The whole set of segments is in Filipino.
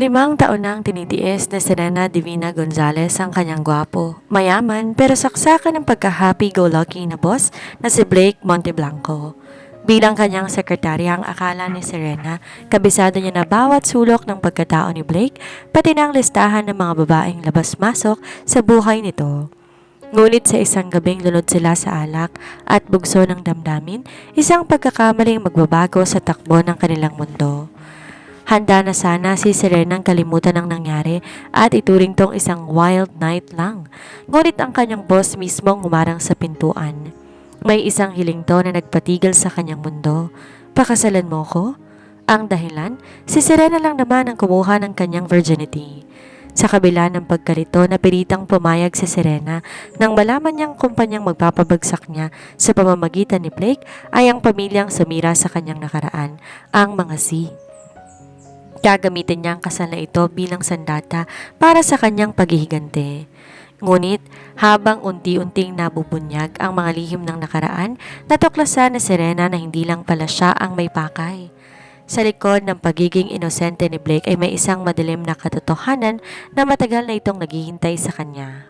5 taon nang tinitiis na Serena Divina Gonzalez ang kanyang gwapo, mayaman pero saksakan ng pagka-happy-go-lucky na boss na si Blake Monteblanco. Bilang kanyang sekretarya, ang akala ni Serena, kabisado niya na bawat sulok ng pagkatao ni Blake, pati na ang listahan ng mga babaeng labas-masok sa buhay nito. Ngunit sa isang gabing lunod sila sa alak at bugso ng damdamin, isang pagkakamaling magbabago sa takbo ng kanilang mundo. Handa na sana si Serenang kalimutan ang nangyari at ituring tong isang wild night lang. Ngunit ang kanyang boss mismong humarang sa pintuan. May isang hiling to na nagpatigil sa kanyang mundo. Pakasalan mo ko? Ang dahilan, si Serena lang naman ang kumuha ng kanyang virginity. Sa kabila ng pagkalito, napilitang pumayag si Serena nang malaman niyang kumpanyang magpapabagsak niya sa pamamagitan ni Blake ay ang pamilyang sumira sa kanyang nakaraan, ang mga C. Gagamitin niya ang kasal na ito bilang sandata para sa kanyang paghihigante. Ngunit habang unti-unting nabubunyag ang mga lihim ng nakaraan, natuklasan na Serena na hindi lang pala siya ang may pakay. Sa likod ng pagiging inosente ni Blake ay may isang madilim na katotohanan na matagal na itong naghihintay sa kanya.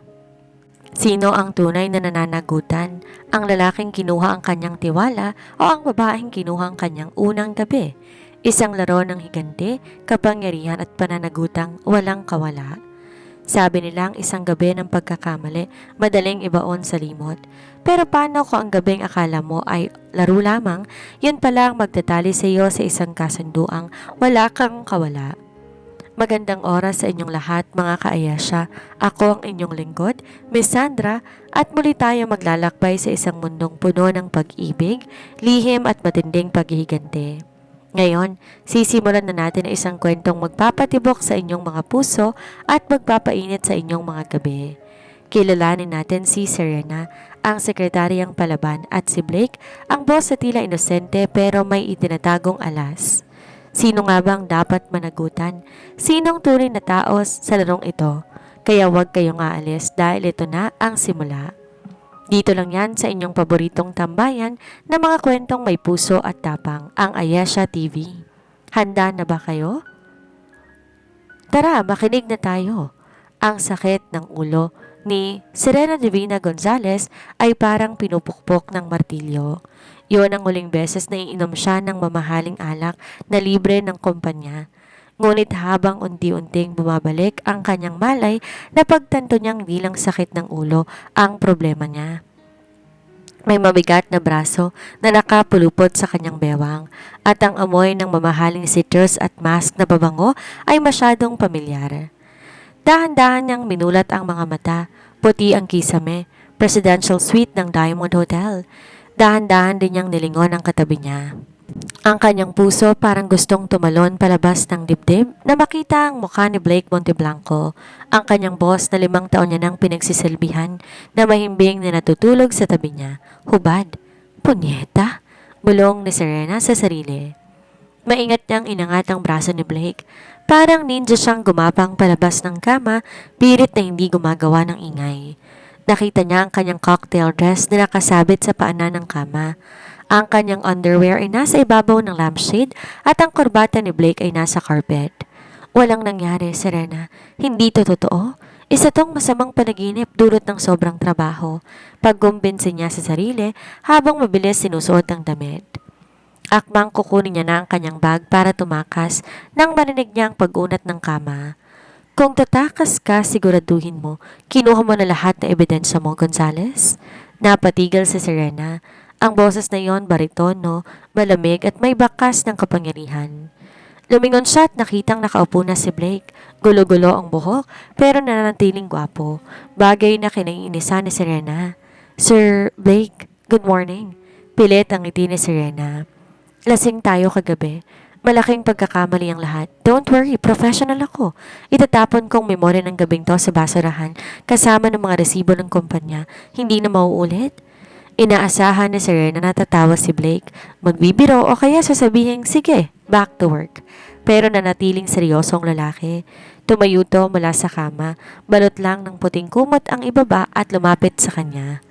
Sino ang tunay na nananagutan? Ang lalaking kinuha ang kanyang tiwala o ang babaeng kinuha ang kanyang unang gabi? Isang laro ng higante, kapangyarihan at pananagutang walang kawala. Sabi nilang isang gabi ng pagkakamali, madaling ibaon sa limot. Pero paano kung ang gabing akala mo ay laro lamang, yun palang magtatali sa iyo sa isang kasunduang wala kang kawala. Magandang oras sa inyong lahat mga kaayasya. Ako ang inyong lingkod, Miss Sandra, at muli tayo maglalakbay sa isang mundong puno ng pag-ibig, lihim at matinding paghihigante. Ngayon, sisimulan na natin ang isang kwentong magpapatibok sa inyong mga puso at magpapainit sa inyong mga gabi. Kilalanin natin si Serena, ang sekretaryang palaban, at si Blake, ang boss sa tila inosente pero may itinatagong alas. Sino nga bang dapat managutan? Sinong tunay na tao sa larong ito? Kaya huwag kayong aalis dahil ito na ang simula. Dito lang yan sa inyong paboritong tambayan na mga kwentong may puso at tapang, ang Ayesha TV. Handa na ba kayo? Tara, makinig na tayo. Ang sakit ng ulo ni Serena Divina Gonzalez ay parang pinupukpok ng martilyo. Iyon ang huling beses na iinom siya ng mamahaling alak na libre ng kumpanya. Ngunit habang unti-unting bumabalik ang kanyang malay, napagtanto niyang hindi lang sakit ng ulo ang problema niya. May mabigat na braso na nakapulupot sa kanyang bewang at ang amoy ng mamahaling citrus at mask na babango ay masyadong pamilyar. Dahan-dahan niyang minulat ang mga mata, puti ang kisame, presidential suite ng Diamond Hotel. Dahan-dahan din niyang nilingon ang katabi niya. Ang kanyang puso parang gustong tumalon palabas ng dibdib na makita ang mukha ni Blake Monteblanco, ang kanyang boss na 5 taon niya nang pinagsisilbihan na mahimbing na natutulog sa tabi niya. Hubad. Punyeta! Bulong ni Serena sa sarili. Maingat niyang inangat ang braso ni Blake. Parang ninja siyang gumapang palabas ng kama, pilit na hindi gumagawa ng ingay. Nakita niya ang kanyang cocktail dress na nakasabit sa paanan ng kama. Ang kanyang underwear ay nasa ibabaw ng lampshade at ang korbata ni Blake ay nasa carpet. Walang nangyari, Serena. Hindi to totoo. Isa tong masamang panaginip dulot ng sobrang trabaho. Pagkumbinsin niya sa sarili habang mabilis sinusuot ang damit. Akmang kukunin niya na ang kanyang bag para tumakas nang marinig niya ang pag-unat ng kama. Kung tatakas ka, siguraduhin mo, kinuha mo na lahat na ebidensya mo, Gonzales? Napatigil si Serena. Ang boses na iyon baritono, malamig at may bakas ng kapangyarihan. Lumingon siya at nakitang nakaupo na si Blake. Gulo-gulo ang buhok pero nananatiling gwapo. Bagay na kinaiinisa ni Serena. Sir Blake, good morning. Pilit ang ngiti ni Serena. Lasing tayo kagabi. Malaking pagkakamali ang lahat. Don't worry, professional ako. Itatapon kong memorya ng gabing to sa basurahan kasama ng mga resibo ng kumpanya. Hindi na mauulit. Inaasahan ni Serena na tatawa si Blake, magbibiro o kaya sasabihin, sige, back to work. Pero nanatiling seryosong lalaki. Tumayo to mula sa kama, balot lang ng puting kumot ang ibaba at lumapit sa kanya.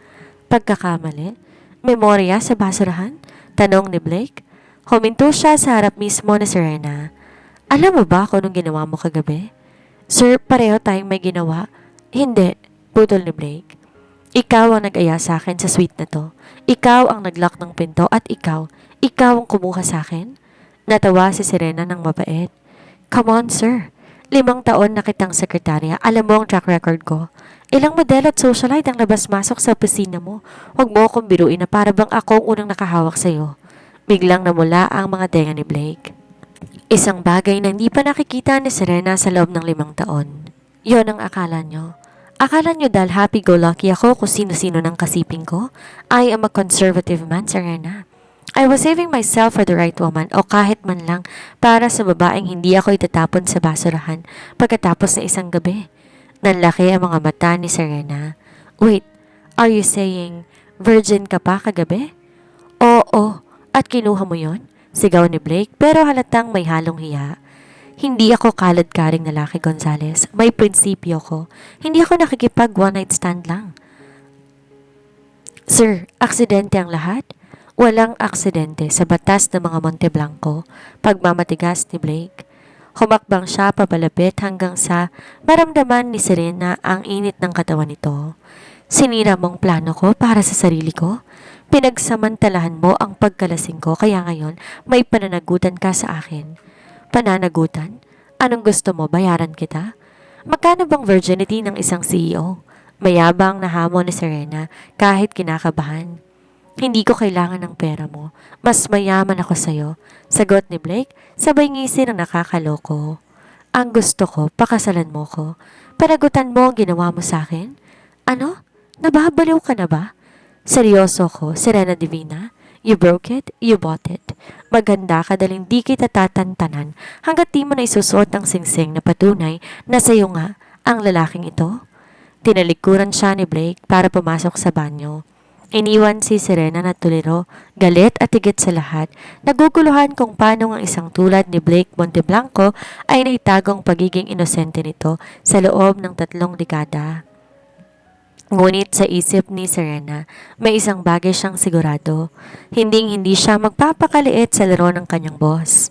Pagkakamali? Memorya sa basurahan? Tanong ni Blake. Huminto siya sa harap mismo ni Serena. Alam mo ba kung anong ginawa mo kagabi? Sir, pareho tayong may ginawa. Hindi, putol ni Blake. Ikaw ang nag-aya sa akin sa suite na to. Ikaw ang nag-lock ng pinto at ikaw ang kumuha sa akin. Natawa si Serena ng mabait. Come on, sir. 5 taon na kitang sekretarya. Alam mo ang track record ko. Ilang modelo at socialite ang labas-masok sa opisina mo. Huwag mo akong biruin na para bang ako ang unang nakahawak sa'yo. Biglang namula ang mga tenga ni Blake. Isang bagay na hindi pa nakikita ni Serena sa loob ng 5 taon. Yon ang akala nyo. Akala nyo dahil happy-go-lucky ako kung sino-sino ng kasiping ko? I am a conservative man, Serena. I was saving myself for the right woman o kahit man lang para sa babaeng hindi ako itatapon sa basurahan pagkatapos ng isang gabi. Nanlaki ang mga mata ni Serena. Wait, are you saying virgin ka pa kagabi? Oo, at kinuha mo yon? Sigaw ni Blake pero halatang may halong hiya. Hindi ako kalad-karing lalaki, Gonzales. May prinsipyo ko. Hindi ako nakikipag one-night stand lang. Sir, aksidente ang lahat? Walang aksidente sa batas ng mga Monteblanco, pagmamatigas ni Blake. Humakbang siya papalapit hanggang sa maramdaman ni Serena ang init ng katawan nito. Sinira mong plano ko para sa sarili ko? Pinagsamantalahan mo ang pagkalasing ko kaya ngayon may pananagutan ka sa akin. Pananagutan? Anong gusto mo? Bayaran kita? Magkano bang virginity ng isang CEO? Mayabang na hamon ni Serena kahit kinakabahan. Hindi ko kailangan ng pera mo. Mas mayaman ako sa'yo. Sagot ni Blake, sabay ngisi ng nakakaloko. Ang gusto ko, pakasalan mo ko. Panagutan mo ang ginawa mo sa akin? Ano? Nababaliw ka na ba? Seryoso ko, Serena Divina. You broke it, you bought it. Maganda ka dahil hindi kita tatantanan hanggat di mo na isusuot ang singsing na patunay na sa'yo nga ang lalaking ito. Tinalikuran siya ni Blake para pumasok sa banyo. Iniwan si Serena na tuliro, galit at higit sa lahat, naguguluhan kung paano ang isang tulad ni Blake Monteblanco ay naitagong pagiging inosente nito sa loob ng 3 dekada. Ngunit sa isip ni Serena, may isang bagay siyang sigurado. Hindi siya magpapakaliit sa laro ng kanyang boss.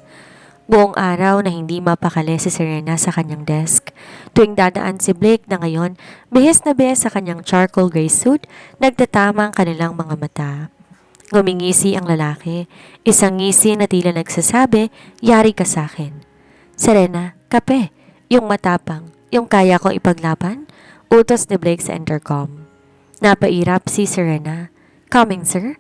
Buong araw na hindi mapakali si Serena sa kanyang desk. Tuwing dadaan si Blake na ngayon, bihis na bihis sa kanyang charcoal gray suit, nagtatama ang kanilang mga mata. Ngumingisi ang lalaki, isang ngisi na tila nagsasabi, yari ka sa akin. Serena, kape, yung matapang, yung kaya kong ipaglaban? Utos ni Blake sa intercom. Napairap si Serena. Coming, sir?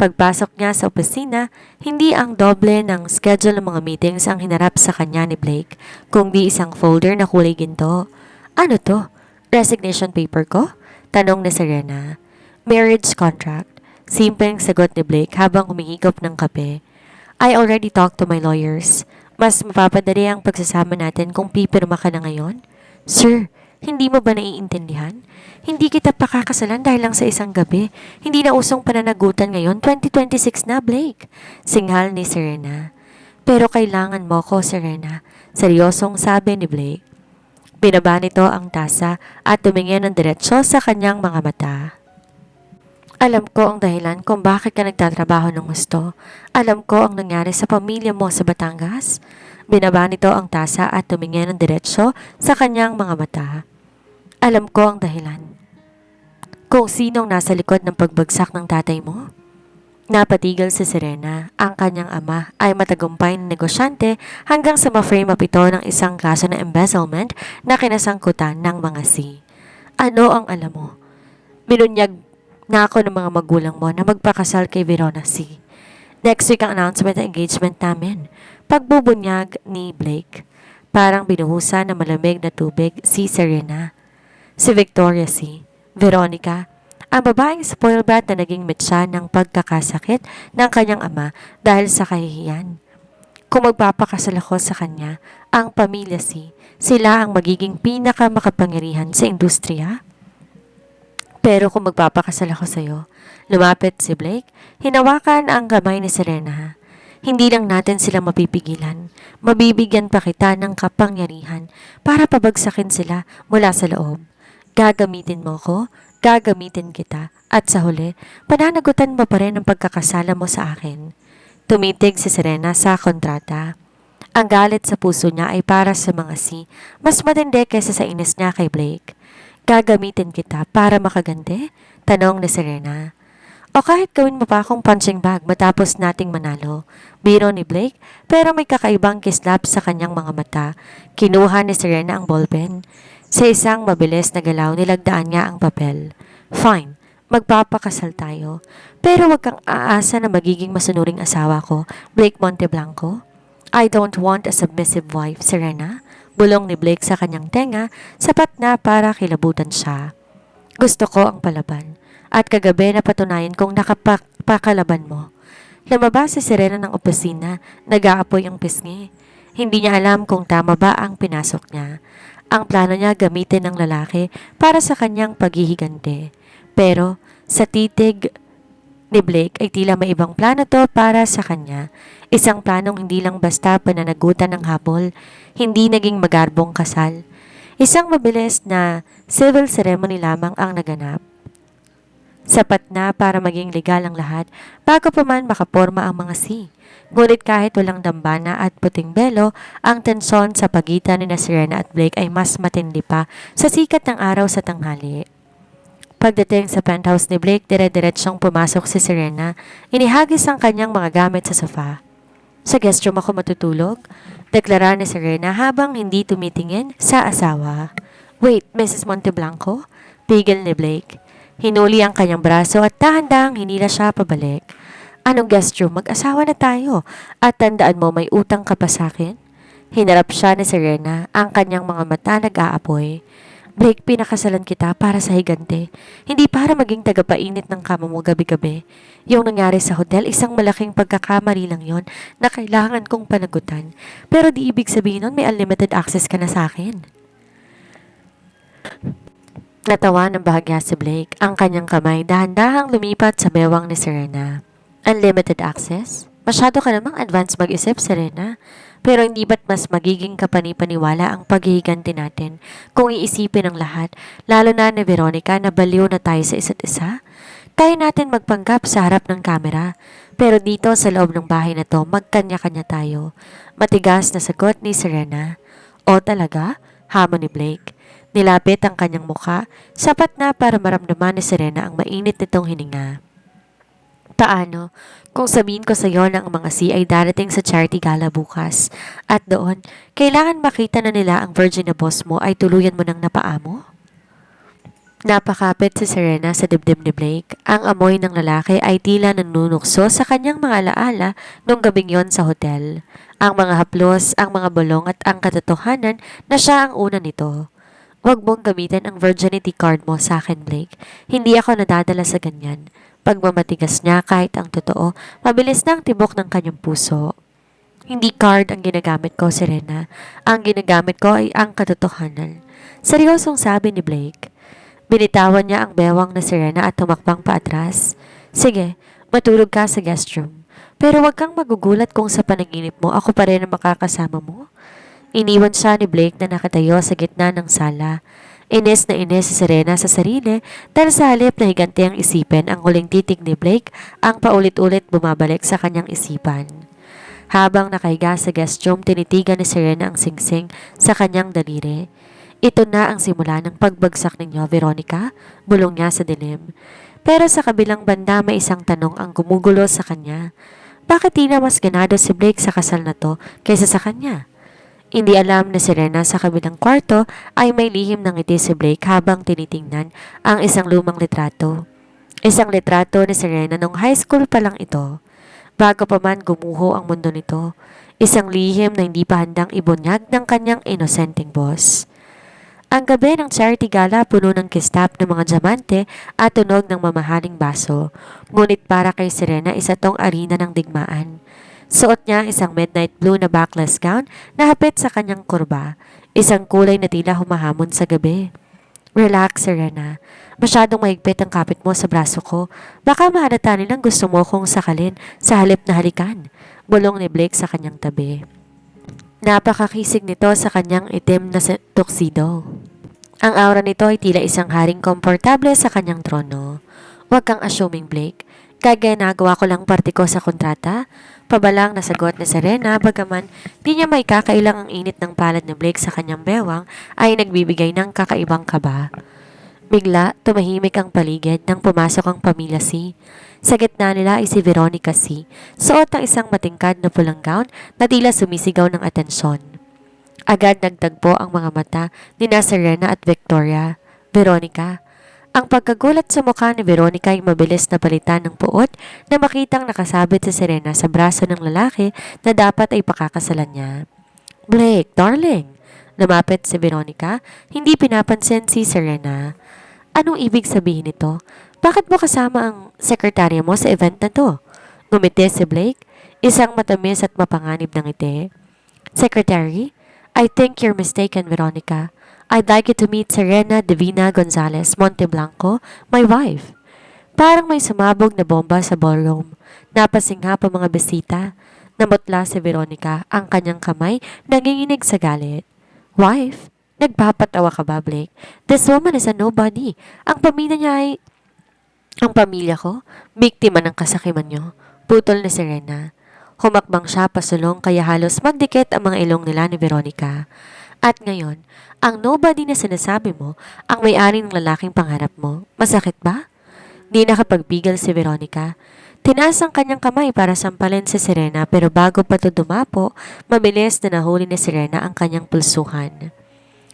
Pagpasok niya sa opisina, hindi ang doble ng schedule ng mga meetings ang hinarap sa kanya ni Blake, kundi isang folder na kulay ginto. Ano to? Resignation paper ko? Tanong ni Serena. Marriage contract. Simpleng sagot ni Blake habang humihigop ng kape. I already talked to my lawyers. Mas mapapadali ang pagsasama natin kung pipirma ka na ngayon? Sir, hindi mo ba naiintindihan? Hindi kita pakakasalan dahil lang sa isang gabi. Hindi na usong pananagutan ngayon, 2026 na, Blake. Singhal ni Serena. Pero kailangan mo ko, Serena. Seryosong sabi ni Blake. Binaba nito ang tasa at tumingin ng diretsyo sa kanyang mga mata. Alam ko ang dahilan kung bakit ka nagtatrabaho ng gusto. Alam ko ang nangyari sa pamilya mo sa Batangas. Binaba nito ang tasa at tumingin ng diretsyo sa kanyang mga mata. Alam ko ang dahilan. Kung sinong nasa likod ng pagbagsak ng tatay mo? Napatigil si Serena. Ang kanyang ama ay matagumpay na negosyante hanggang sa ma-frame up ito ng isang kaso ng embezzlement na kinasangkutan ng mga C. Ano ang alam mo? Binunyag na ako ng mga magulang mo na magpakasal kay Verona C. Next week ang announcement ng engagement namin. Pagbubunyag ni Blake. Parang binuhusan ng malamig na tubig si Serena. Si Victoria C. Veronica, ang babaeng spoiled brat na naging mitsa ng pagkakasakit ng kanyang ama dahil sa kahihiyan. Kung magpapakasal ako sa kanya, ang pamilya C, sila ang magiging pinakamakapangyarihan sa industriya. Pero kung magpapakasal ako sa'yo, lumapit si Blake, hinawakan ang kamay ni Serena. Hindi lang natin sila mapipigilan, mabibigyan pa kita ng kapangyarihan para pabagsakin sila mula sa loob. Gagamitin mo ko, gagamitin kita, at sa huli, pananagutan mo pa rin ang pagkakasala mo sa akin. Tumitig si Serena sa kontrata. Ang galit sa puso niya ay para sa mga C, mas matindi kaysa sa inis niya kay Blake. Gagamitin kita para makaganti? Tanong ni Serena. O kahit gawin mo pa akong punching bag matapos nating manalo. Biro ni Blake, pero may kakaibang kislap sa kanyang mga mata. Kinuha ni Serena ang ballpen. Sa isang mabilis na galaw, nilagdaan niya ang papel. Fine, magpapakasal tayo. Pero wag kang aasa na magiging masunuring asawa ko, Blake Monteblanco. I don't want a submissive wife, Serena. Bulong ni Blake sa kanyang tenga, sapat na para kilabutan siya. Gusto ko ang palaban. At kagabi na patunayan kong nakapakalaban mo. Lumabas si Serena ng opisina, nag-aapoy ang pisngi. Hindi niya alam kung tama ba ang pinasok niya. Ang plano niya gamitin ng lalaki para sa kanyang paghihiganti. Pero sa titig ni Blake ay tila may ibang plano to para sa kanya. Isang planong hindi lang basta pananagutan ng habol, hindi naging magarbong kasal. Isang mabilis na civil ceremony lamang ang naganap. Sapat na para maging legal ang lahat bago pa man makaporma ang mga C. Ngunit kahit walang dambana at puting belo, ang tensyon sa pagitan ni Serena at Blake ay mas matindi pa sa sikat ng araw sa tanghali. Pagdating sa penthouse ni Blake, dire-diretsyong pumasok si Serena. Inihagis ang kanyang mga gamit sa sofa. Sa guest room ako matutulog, deklara ni Serena habang hindi tumitingin sa asawa. Wait, Mrs. Monteblanco? Pigil ni Blake. Hinuli ang kanyang braso at dahan-dahang hinila siya pabalik. Anong guest room? Mag-asawa na tayo. At tandaan mo may utang ka pa sa akin? Hinarap siya ni Serena, ang kanyang mga mata nag-aapoy. Blake, pinakasalan kita para sa higante. Hindi para maging tagapainit ng kama mo gabi-gabi. Yung nangyari sa hotel, isang malaking pagkakamali lang yon na kailangan kong panagutan. Pero di ibig sabihin nun may unlimited access ka na sa akin. Natawa ng bahagya si Blake. Ang kanyang kamay dahan-dahang lumipat sa bewang ni Serena. Unlimited access? Masyado ka namang advance mag-isip, Serena. Pero hindi ba't mas magiging kapanipaniwala ang paghihiganti natin kung iisipin ang lahat, lalo na ni Veronica na baliw na tayo sa isa't isa? Kaya natin magpanggap sa harap ng kamera. Pero dito sa loob ng bahay na to, magkanya-kanya tayo. Matigas na sagot ni Serena. O talaga? Hamon ni Blake. Nilapit ang kanyang mukha, sapat na para maramdaman ni Serena ang mainit nitong hininga. Paano kung sabihin ko sa iyo na ang mga C ay darating sa charity gala bukas at doon, kailangan makita na nila ang virgin na boss mo ay tuluyan mo ng napaamo? Napakapit si Serena sa dibdib ni Blake. Ang amoy ng lalaki ay tila nanunukso sa kanyang mga alaala nung gabing yon sa hotel. Ang mga haplos, ang mga bulong at ang katotohanan na siya ang una nito. Huwag mong gamitin ang virginity card mo sa akin, Blake. Hindi ako nadadala sa ganyan. Pagmamatigas niya kahit ang totoo, mabilis na ang tibok ng kanyang puso. Hindi card ang ginagamit ko, Serena. Ang ginagamit ko ay ang katotohanan. Seryosong sabi ni Blake. Binitawan niya ang bewang na Serena at tumakbang paatras. Sige, matulog ka sa guest room. Pero huwag kang magugulat kung sa panaginip mo ako pa rin ang makakasama mo. Iniwan siya ni Blake na nakatayo sa gitna ng sala. Inis na inis si Serena sa sarili dahil sa halip na higanti ang isipin ang huling titig ni Blake ang paulit-ulit bumabalik sa kanyang isipan. Habang nakahiga sa guest room, tinitigan ni Serena ang singsing sa kanyang daliri. Ito na ang simula ng pagbagsak ninyo, Veronica, bulong niya sa dilim. Pero sa kabilang banda may isang tanong ang gumugulo sa kanya. Bakit di na mas ganado si Blake sa kasal na to kaysa sa kanya? Hindi alam na Serena sa kabilang kwarto ay may lihim ng ngiti si Blake habang tinitingnan ang isang lumang litrato. Isang litrato ni Serena nung high school pa lang ito. Bago pa man gumuho ang mundo nito, isang lihim na hindi pa handang ibunyag ng kanyang inosenteng boss. Ang gabi ng charity gala puno ng kistap ng mga diamante at tunog ng mamahaling baso. Ngunit para kay Serena isa tong arena ng digmaan. Suot niya isang midnight blue na backless gown na hapit sa kanyang kurba, isang kulay na tila humahamon sa gabi. Relax, Serena. Masyadong mahigpit ang kapit mo sa braso ko. Baka mahalata nilang gusto mo kong sakalin sa halip na halikan. Bulong ni Blake sa kanyang tabi. Napakakisig nito sa kanyang itim na tuxedo. Ang aura nito ay tila isang haring komportable sa kanyang trono. Huwag kang assuming, Blake. Kaya nagawa ko lang parte ko sa kontrata. Pabalang na sagot ni Serena, bagaman di niya may kakailang ang init ng palad ni Blake sa kanyang bewang, ay nagbibigay ng kakaibang kaba. Bigla, tumahimik ang paligid nang pumasok ang pamilya C. Sa gitna nila ay si Veronica C. Suot ng isang matingkad na pulang gown na tila sumisigaw ng atensyon. Agad nagtagpo ang mga mata ni Serena at Victoria. Veronica. Ang pagkagulat sa mukha ni Veronica ay mabilis na palitan ng puot na makitang nakasabit si Serena sa braso ng lalaki na dapat ay pakakasalan niya. Blake, darling. Lumapit si Veronica, hindi pinapansin si Serena. Anong ibig sabihin nito? Bakit mo kasama ang sekretarya mo sa event na to? Ngumiti si Blake, isang matamis at mapanganib ng ngiti. Secretary? I think you're mistaken, Veronica. I'd like you to meet Serena Divina Gonzalez Monteblanco, my wife. Parang may sumabog na bomba sa ballroom. Napasingha pa mga bisita. Namutla si Veronica, ang kanyang kamay nanginginig sa galit. Wife? Nagpapatawa ka ba, Blake? This woman is a nobody. Ang pamilya niya ay... Ang pamilya ko? Biktima ng kasakiman niyo. Putol ni Serena. Humakbang siya pasulong kaya halos magdikit ang mga ilong nila ni Veronica. At ngayon, ang nobody na sinasabi mo, ang may-ari ng lalaking pangarap mo, masakit ba? Di nakapagpigil si Veronica. Tinaas ang kanyang kamay para sampalin si Serena pero bago pa ito dumapo, mabilis na nahuli ni Serena ang kanyang pulsuhan.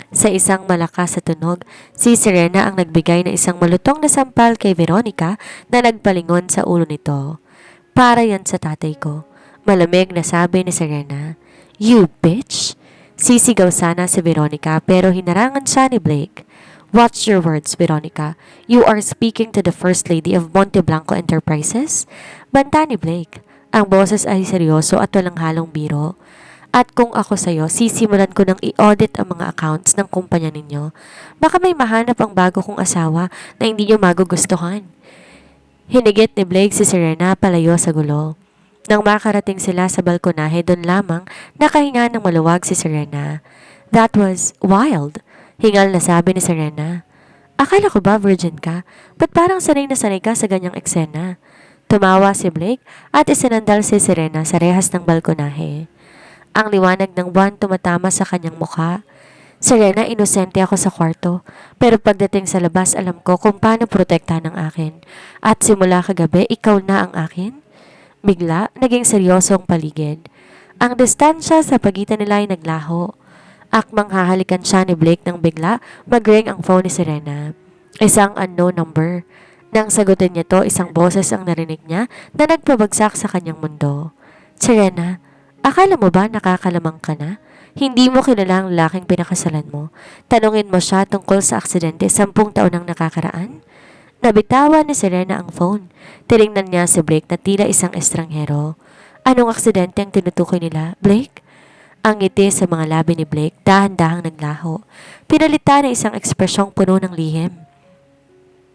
Sa isang malakas na tunog, si Serena ang nagbigay ng isang malutong na sampal kay Veronica na nagpalingon sa ulo nito. Para yan sa tatay ko. Malamig na sabi ni Serena. You bitch! Sisigaw sana si Veronica pero hinarangan siya ni Blake. Watch your words, Veronica. You are speaking to the First Lady of Monteblanco Enterprises? Banta ni Blake. Ang boses ay seryoso at walang halong biro. At kung ako sa'yo, sisimulan ko ng i-audit ang mga accounts ng kumpanya ninyo. Baka may mahanap ang bago kong asawa na hindi nyo magugustuhan. Hinigit ni Blake si Serena palayo sa gulo. Nang makarating sila sa balkonahe, doon lamang nakahinga ng maluwag si Serena. That was wild, hingal na sabi ni Serena. Akala ko ba virgin ka? Ba't parang sanay na sanay ka sa ganyang eksena? Tumawa si Blake at isinandal si Serena sa rehas ng balkonahe. Ang liwanag ng buwan tumatama sa kanyang mukha. Serena, inosente ako sa kwarto. Pero pagdating sa labas, alam ko kung paano protektahan ang akin. At simula kagabi, ikaw na ang akin? Bigla, naging seryoso ang paligid. Ang distansya sa pagitan nila ay naglaho. Akmang hahalikan siya ni Blake nang bigla, mag-ring ang phone ni Serena. Isang unknown number. Nang sagutin niya to, isang boses ang narinig niya na nagpabagsak sa kanyang mundo. Serena, akala mo ba nakakalamang ka na? Hindi mo kilala ang lalaking pinakasalan mo. Tanungin mo siya tungkol sa aksidente 10 taon ang nakakaraan? Nabitawan ni Serena ang phone. Tinignan niya si Blake na tila isang estranghero. Anong aksidente ang tinutukoy nila, Blake? Ang ngiti sa mga labi ni Blake dahan-dahang naglaho. Pinalitan na isang ekspresyong puno ng lihim.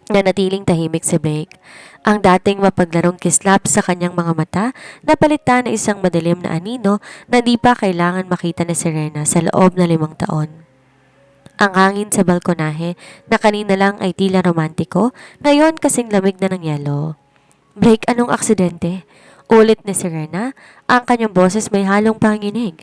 Nanatiling tahimik si Blake. Ang dating mapaglarong kislap sa kanyang mga mata napalitan na isang madilim na anino na di pa kailangan makita ni Serena sa loob na 5 taon. Ang hangin sa balkonahe na kanina lang ay tila romantiko, ngayon kasing lamig na ng yelo. Blake, anong aksidente? Ulit ni Serena, ang kanyang boses may halong panginig.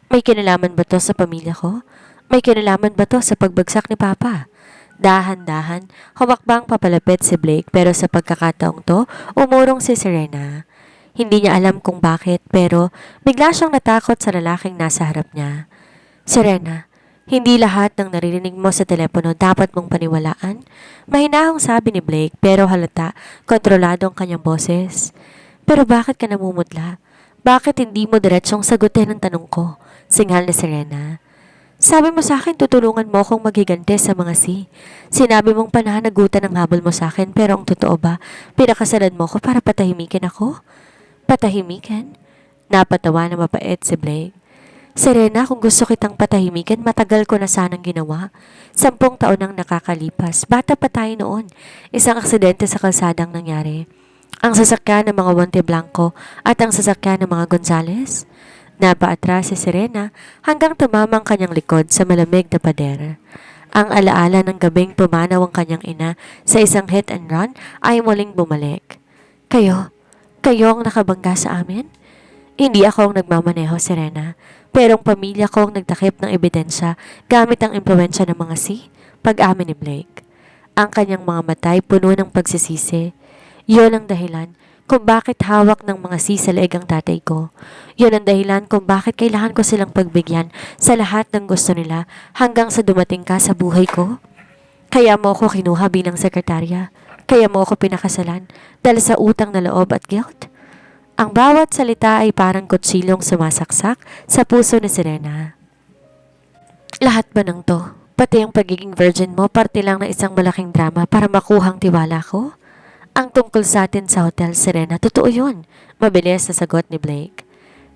May kinalaman ba to sa pamilya ko? May kinalaman ba to sa pagbagsak ni Papa? Dahan-dahan, humakbang papalapit si Blake pero sa pagkakataong to, umurong si Serena. Hindi niya alam kung bakit pero bigla siyang natakot sa lalaking nasa harap niya. Serena, hindi lahat ng naririnig mo sa telepono dapat mong paniwalaan. Mahinahong sabi ni Blake pero halata, kontrolado ang kanyang boses. Pero bakit ka namumutla? Bakit hindi mo diretsong sagutin ang tanong ko? Singal ni Serena. Sabi mo sa akin tutulungan mo akong maghigante sa mga si. Sinabi mong pananagutan ang habol mo sa akin pero ang totoo ba, pinakasalan mo ko para patahimikin ako? Patahimikin? Napatawa na mapait si Blake. Serena, kung gusto kitang patahimikin, matagal ko na sanang ginawa. 10 taon nang nakakalipas. Bata pa tayo noon. Isang aksidente sa kalsadang nangyari. Ang sasakyan ng mga Monteblanco at ang sasakyan ng mga Gonzales. Napaatras si Serena hanggang tumamang kanyang likod sa malamig na pader. Ang alaala ng gabing pumanaw ang kanyang ina sa isang hit and run ay muling bumalik. Kayo ang nakabangga sa amin? Hindi ako ang nagmamaneho, Serena. Pero ang pamilya ko ang nagtakip ng ebidensya gamit ang impluensya ng mga pag-amin ni Blake. Ang kanyang mga mata ay puno ng pagsisisi. Yun ang dahilan kung bakit hawak ng mga sa leeg ang tatay ko. Yun ang dahilan kung bakit kailangan ko silang pagbigyan sa lahat ng gusto nila hanggang sa dumating ka sa buhay ko. Kaya mo ako kinuha bilang sekretarya. Kaya mo ako pinakasalan dahil sa utang na loob at guilt. Ang bawat salita ay parang kutsilong sumasaksak sa puso ni Serena. Lahat ba ng to? Pati ang pagiging virgin mo, parte lang ng isang malaking drama para makuhang tiwala ko? Ang tungkol sa atin sa hotel, Serena, totoo yun. Mabilis na sagot ni Blake.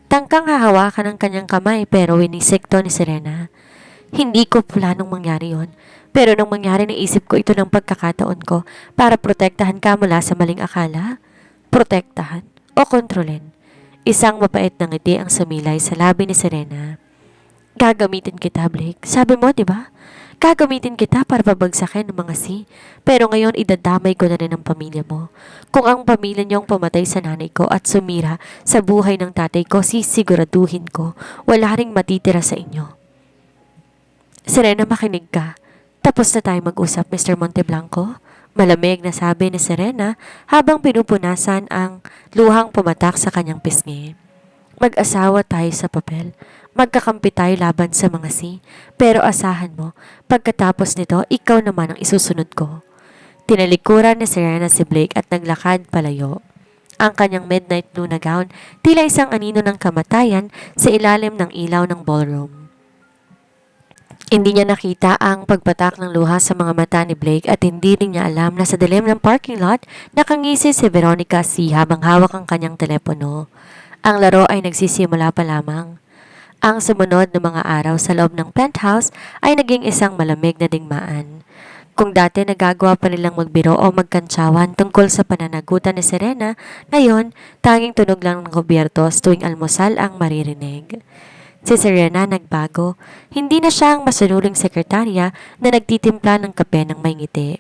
Tangkang hahawakan ng kanyang kamay pero winisikto ni Serena. Hindi ko planong mangyari yon. Pero nung mangyari, naisip ko ito ng pagkakataon ko para protektahan ka mula sa maling akala. Protektahan o kontrolin. Isang mapait na ngiti ang sumilay sa labi ni Serena. Gagamitin kita, Blake. Sabi mo, di ba? Gagamitin kita para pabagsakin ng mga Pero ngayon idadamay ko na rin ang pamilya mo. Kung ang pamilya niyong pumatay sa nanay ko at sumira sa buhay ng tatay ko, sisiguraduhin ko wala ring matitira sa inyo. Serena, makinig ka. Tapos na tayo mag-usap, Mr. Monteblanco. Malamig na sabi ni Serena habang pinupunasan ang luhang pumatak sa kanyang pisngi. Mag-asawa tayo sa papel. Magkakampi tayo laban sa mga pero asahan mo, pagkatapos nito, ikaw naman ang isusunod ko. Tinalikuran ni Serena si Blake at naglakad palayo. Ang kanyang midnight blue na gown, tila isang anino ng kamatayan sa ilalim ng ilaw ng ballroom. Hindi niya nakita ang pagpatak ng luha sa mga mata ni Blake at hindi rin niya alam na sa dilim ng parking lot, nakangisi si Veronica habang hawak ang kanyang telepono. Ang laro ay nagsisimula pa lamang. Ang sumunod na mga araw sa loob ng penthouse ay naging isang malamig na digmaan. Kung dati nagagawa pa nilang magbiro o magkantsawan tungkol sa pananagutan ni Serena, ngayon tanging tunog lang ng gobyertos tuwing almusal ang maririnig. Si Serena nagbago. Hindi na siya ang masunuring sekretarya na nagtitimpla ng kape ng may ngiti.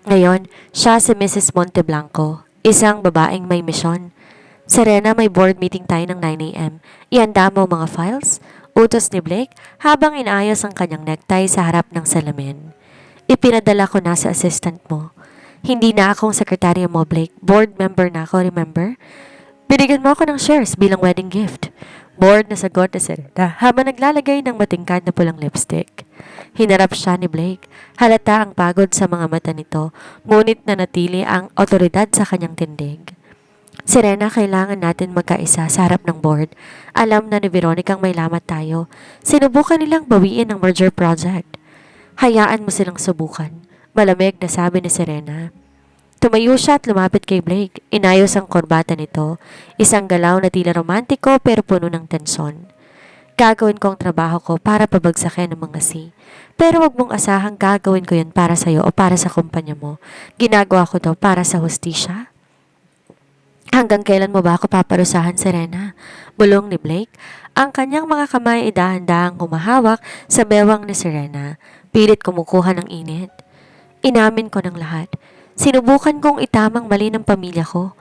Ngayon, siya si Mrs. Monteblanco, isang babaeng may misyon. Serena, may board meeting tayo ng 9 a.m. Ihanda mo mga files, utos ni Blake habang inaayos ang kanyang necktie sa harap ng salamin. Ipinadala ko na sa assistant mo. Hindi na akong sekretarya mo, Blake. Board member na ako, remember? Binigyan mo ako ng shares bilang wedding gift. Bored na sagot ni Serena habang naglalagay ng matingkad na pulang lipstick. Hinarap siya ni Blake. Halata ang pagod sa mga mata nito, ngunit nanatili ang otoridad sa kanyang tindig. Serena, kailangan natin magkaisa sa harap ng board. Alam na ni Veronica ang may lamat tayo. Sinubukan nilang bawiin ang merger project. Hayaan mo silang subukan. Malamig na sabi ni Serena. Tumayo siya at lumapit kay Blake. Inayos ang korbata nito. Isang galaw na tila romantiko pero puno ng tensyon. Gagawin ko ang trabaho ko para pabagsakin ng mga Pero wag mong asahang gagawin ko yun para sa'yo o para sa kumpanya mo. Ginagawa ko to para sa hustisya. Hanggang kailan mo ba ako paparusahan, Serena? Bulong ni Blake. Ang kanyang mga kamay ay dahan-dahang humahawak sa bewang ni Serena. Pilit kumukuha ng init. Inamin ko ng lahat. Sinubukan kong itamang mali ng pamilya ko.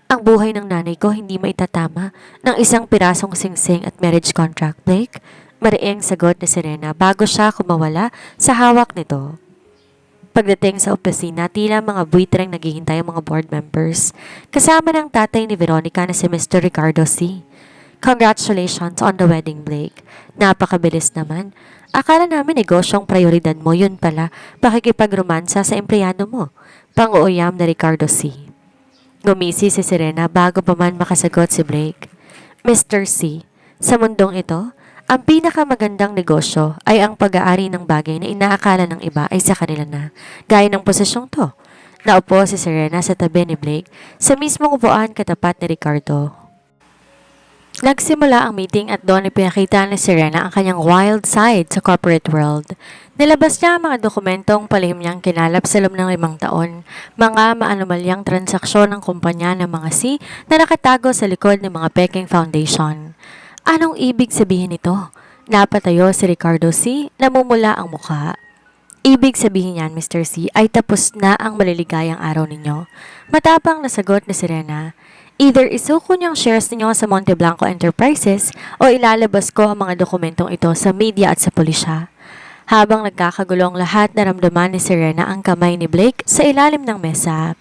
Ang buhay ng nanay ko hindi maitatama ng isang pirasong singsing at marriage contract, Blake. Mariing sagot ni Serena bago siya kumawala sa hawak nito. Pagdating sa opisina, tila mga buitreng naghihintay ang mga board members. Kasama ng tatay ni Veronica na si Mr. Ricardo C. Congratulations on the wedding, Blake. Napakabilis naman. Akala namin negosyong prioridad mo, yun pala, pakikipagromansa sa empleyado mo. Pang-uuyam na Ricardo C. Ngumisi si Serena bago pa man makasagot si Blake. Mr. C, sa mundong ito, ang pinakamagandang negosyo ay ang pag-aari ng bagay na inaakala ng iba ay sa kanila na, gaya ng posisyong to. Naupo si Serena sa tabi ni Blake sa mismong upuan katapat ni Ricardo. Nagsimula ang meeting at doon ipinakita ni Serena ang kanyang wild side sa corporate world. Nilabas niya ang mga dokumentong palihim niyang kinalap sa loob ng 5 taon, mga maanomalyang transaksyon ng kumpanya ng mga na nakatago sa likod ng mga Peking Foundation. Anong ibig sabihin nito? Napatayo si Ricardo C. Namumula ang mukha. Ibig sabihin niyan, Mr. C, ay tapos na ang maliligayang araw ninyo. Matapang na sagot ni Serena. Either isuko niyang shares ninyo sa Monte Blanco Enterprises o ilalabas ko ang mga dokumentong ito sa media at sa pulisya. Habang nagkakagulong lahat, naramdaman ni Serena ang kamay ni Blake sa ilalim ng mesa.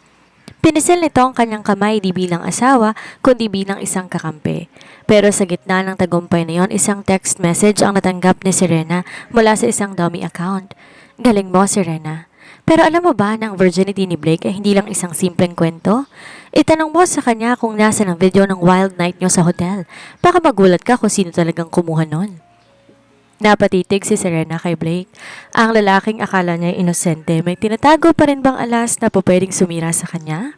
Pinisil nito ang kanyang kamay di bilang asawa, kundi bilang isang kakampi. Pero sa gitna ng tagumpay na yon, isang text message ang natanggap ni Serena mula sa isang dummy account. Galing mo, Serena. Pero alam mo ba na ang virginity ni Blake ay hindi lang isang simpleng kwento? Itanong mo sa kanya kung nasa ng video ng wild night nyo sa hotel. Baka magulat ka kung sino talagang kumuha nun. Napatitig si Serena kay Blake. Ang lalaking akala niya inosente, may tinatago pa rin bang alas na pwedeng sumira sa kanya?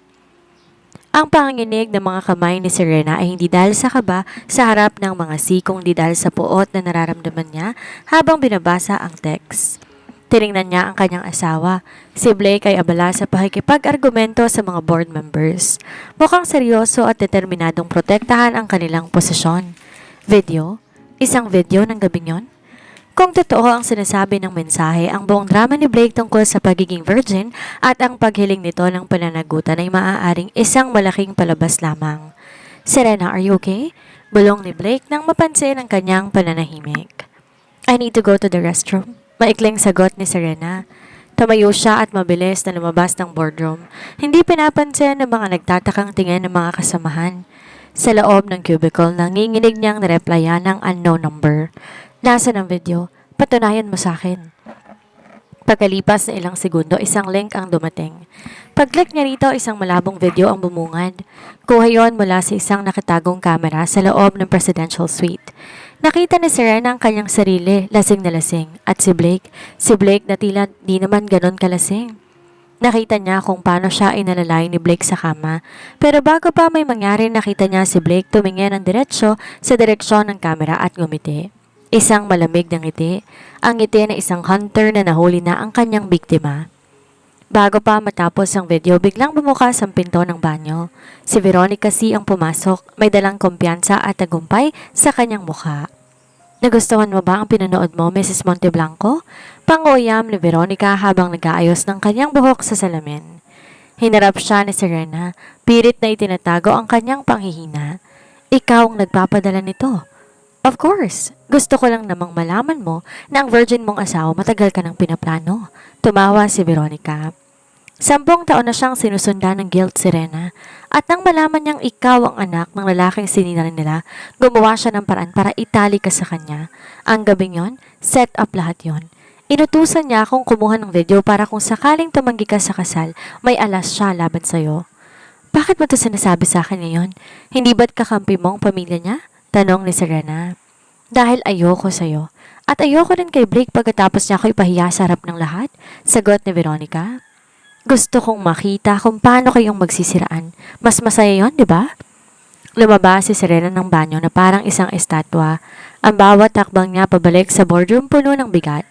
Ang panginginig ng mga kamay ni Serena ay hindi dahil sa kaba sa harap ng mga sikong, di dahil sa puot na nararamdaman niya habang binabasa ang text. Tiningnan niya ang kanyang asawa. Si Blake ay abala sa pakikipag-argumento sa mga board members. Mukhang seryoso at determinadong protektahan ang kanilang posisyon. Video? Isang video ng gabing yon? Kung totoo ang sinasabi ng mensahe, ang buong drama ni Blake tungkol sa pagiging virgin at ang paghiling nito ng pananagutan ay maaaring isang malaking palabas lamang. Serena, are you okay? Bulong ni Blake nang mapansin ang kanyang pananahimik. I need to go to the restroom. Maikling sagot ni Serena. Tumayo siya at mabilis na lumabas ng boardroom. Hindi pinapansin ng mga nagtatakang tingin ng mga kasamahan. Sa loob ng cubicle, nanginginig niyang nireplyan ng unknown number. Nasa ng video, patunayan mo sa akin. Pagkalipas na ilang segundo, isang link ang dumating. Pag-click niya rito, isang malabong video ang bumungad. Kuha yon mula sa isang nakatagong kamera sa loob ng presidential suite. Nakita ni Serena ang kanyang sarili, lasing na lasing. At si Blake na tila di naman ganon kalasing. Nakita niya kung paano siya inalalay ni Blake sa kama. Pero bago pa may mangyari, nakita niya si Blake tumingin ng diretsyo sa direksyon ng kamera at ngumiti. Isang malamig na ngiti, ang ngiti na isang hunter na nahuli na ang kanyang biktima. Bago pa matapos ang video, biglang bumukas ang pinto ng banyo. Si Veronica C. ang pumasok, may dalang kumpiyansa at tagumpay sa kanyang mukha. Nagustuhan mo ba ang pinanood mo, Mrs. Monteblanco? Pang-uyam ni Veronica habang nag-aayos ng kanyang buhok sa salamin. Hinarap siya ni Serena, pilit na itinatago ang kanyang panghihina. Ikaw ang nagpapadala nito. Of course, gusto ko lang namang malaman mo na ang virgin mong asawa matagal ka ng pinaplano. Tumawa si Veronica. 10 taon na siyang sinusundan ng guilt, Serena. At nang malaman niyang ikaw ang anak ng lalaking sinilal nila, gumawa siya ng paraan para itali ka sa kanya. Ang gabing yon, set up lahat yon. Inutusan niya akong kumuha ng video para kung sakaling tumanggi ka sa kasal, may alas siya laban sa'yo. Bakit mo ito sinasabi sa akin ngayon? Hindi ba't kakampi mo ang pamilya niya? Tanong ni Serena. Dahil ayoko sa'yo. At ayoko rin kay Blake pagkatapos niya ako ipahiya sa harap ng lahat. Sagot ni Veronica. Gusto kong makita kung paano kayong magsisiraan. Mas masaya yon, di ba? Lumabas si Serena ng banyo na parang isang estatwa. Ang bawat takbang niya pabalik sa boardroom puno ng bigat.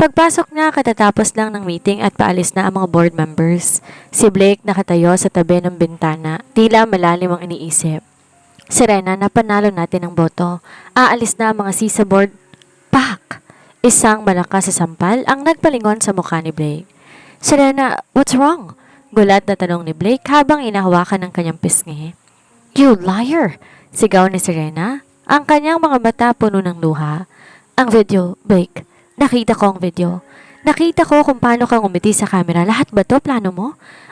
Pagpasok niya katatapos lang ng meeting at paalis na ang mga board members. Si Blake nakatayo sa tabi ng bintana, tila malalim ang iniisip. Serena, napanalo natin ang boto. Aalis na ang mga sisa board. Pak! Isang malakas sa sampal ang nagpalingon sa mukha ni Blake. Serena, what's wrong? Gulat na tanong ni Blake habang inahawakan ng kanyang pisngi. You liar! Sigaw ni Serena. Ang kanyang mga mata puno ng luha. Ang video, Blake. Nakita ko ang video. Nakita ko kung paano kang umiti sa camera. Lahat ba to plano mo?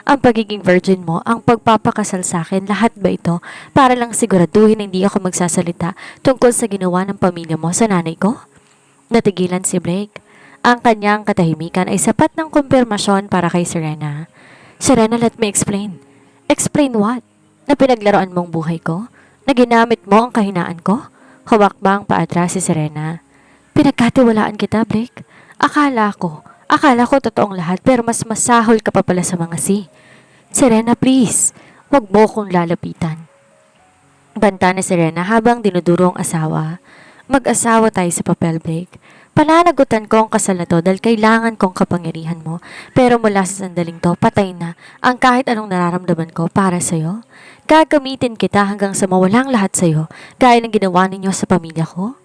Ang pagiging virgin mo, ang pagpapakasal sa akin, lahat ba ito? Para lang siguraduhin na hindi ako magsasalita tungkol sa ginawa ng pamilya mo sa nanay ko? Natigilan si Blake. Ang kanyang katahimikan ay sapat ng kumpirmasyon para kay Serena. Serena, let me explain. Explain what? Na pinaglaruan mong buhay ko? Na ginamit mo ang kahinaan ko? Humakbang paatras si Serena. Pinagkatiwalaan kita, Blake. Akala ko totoong lahat pero mas masahol ka pa pala sa mga Serena, please. Huwag mo kong lalapitan. Banta ni Serena habang dinuduro ang asawa. Mag-asawa tayo sa papel, Blake. Pananagutan ko ang kasal na to dahil kailangan kong kapangyarihan mo. Pero mula sa sandaling to, patay na ang kahit anong nararamdaman ko para sa'yo. Gagamitin kita hanggang sa mawalang lahat sa'yo, gaya ng ginawa ninyo sa pamilya ko.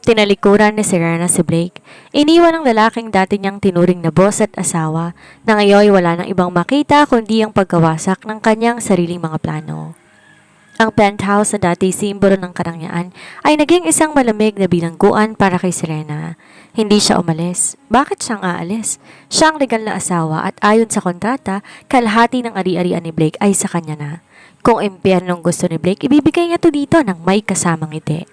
Tinalikuran ni Serena si Blake. Iniwan ang lalaking dati niyang tinuring na boss at asawa na ngayon wala nang ibang makita kundi ang pagkawasak ng kanyang sariling mga plano. Ang penthouse na dati simbolo ng karangyaan ay naging isang malamig na bilangguan para kay Serena. Hindi siya umalis. Bakit siyang aalis? Siya ang legal na asawa at ayon sa kontrata, kalahati ng ari-arian ni Blake ay sa kanya na. Kung impyernong gusto ni Blake, ibibigay niya to dito ng may kasamang ngiti.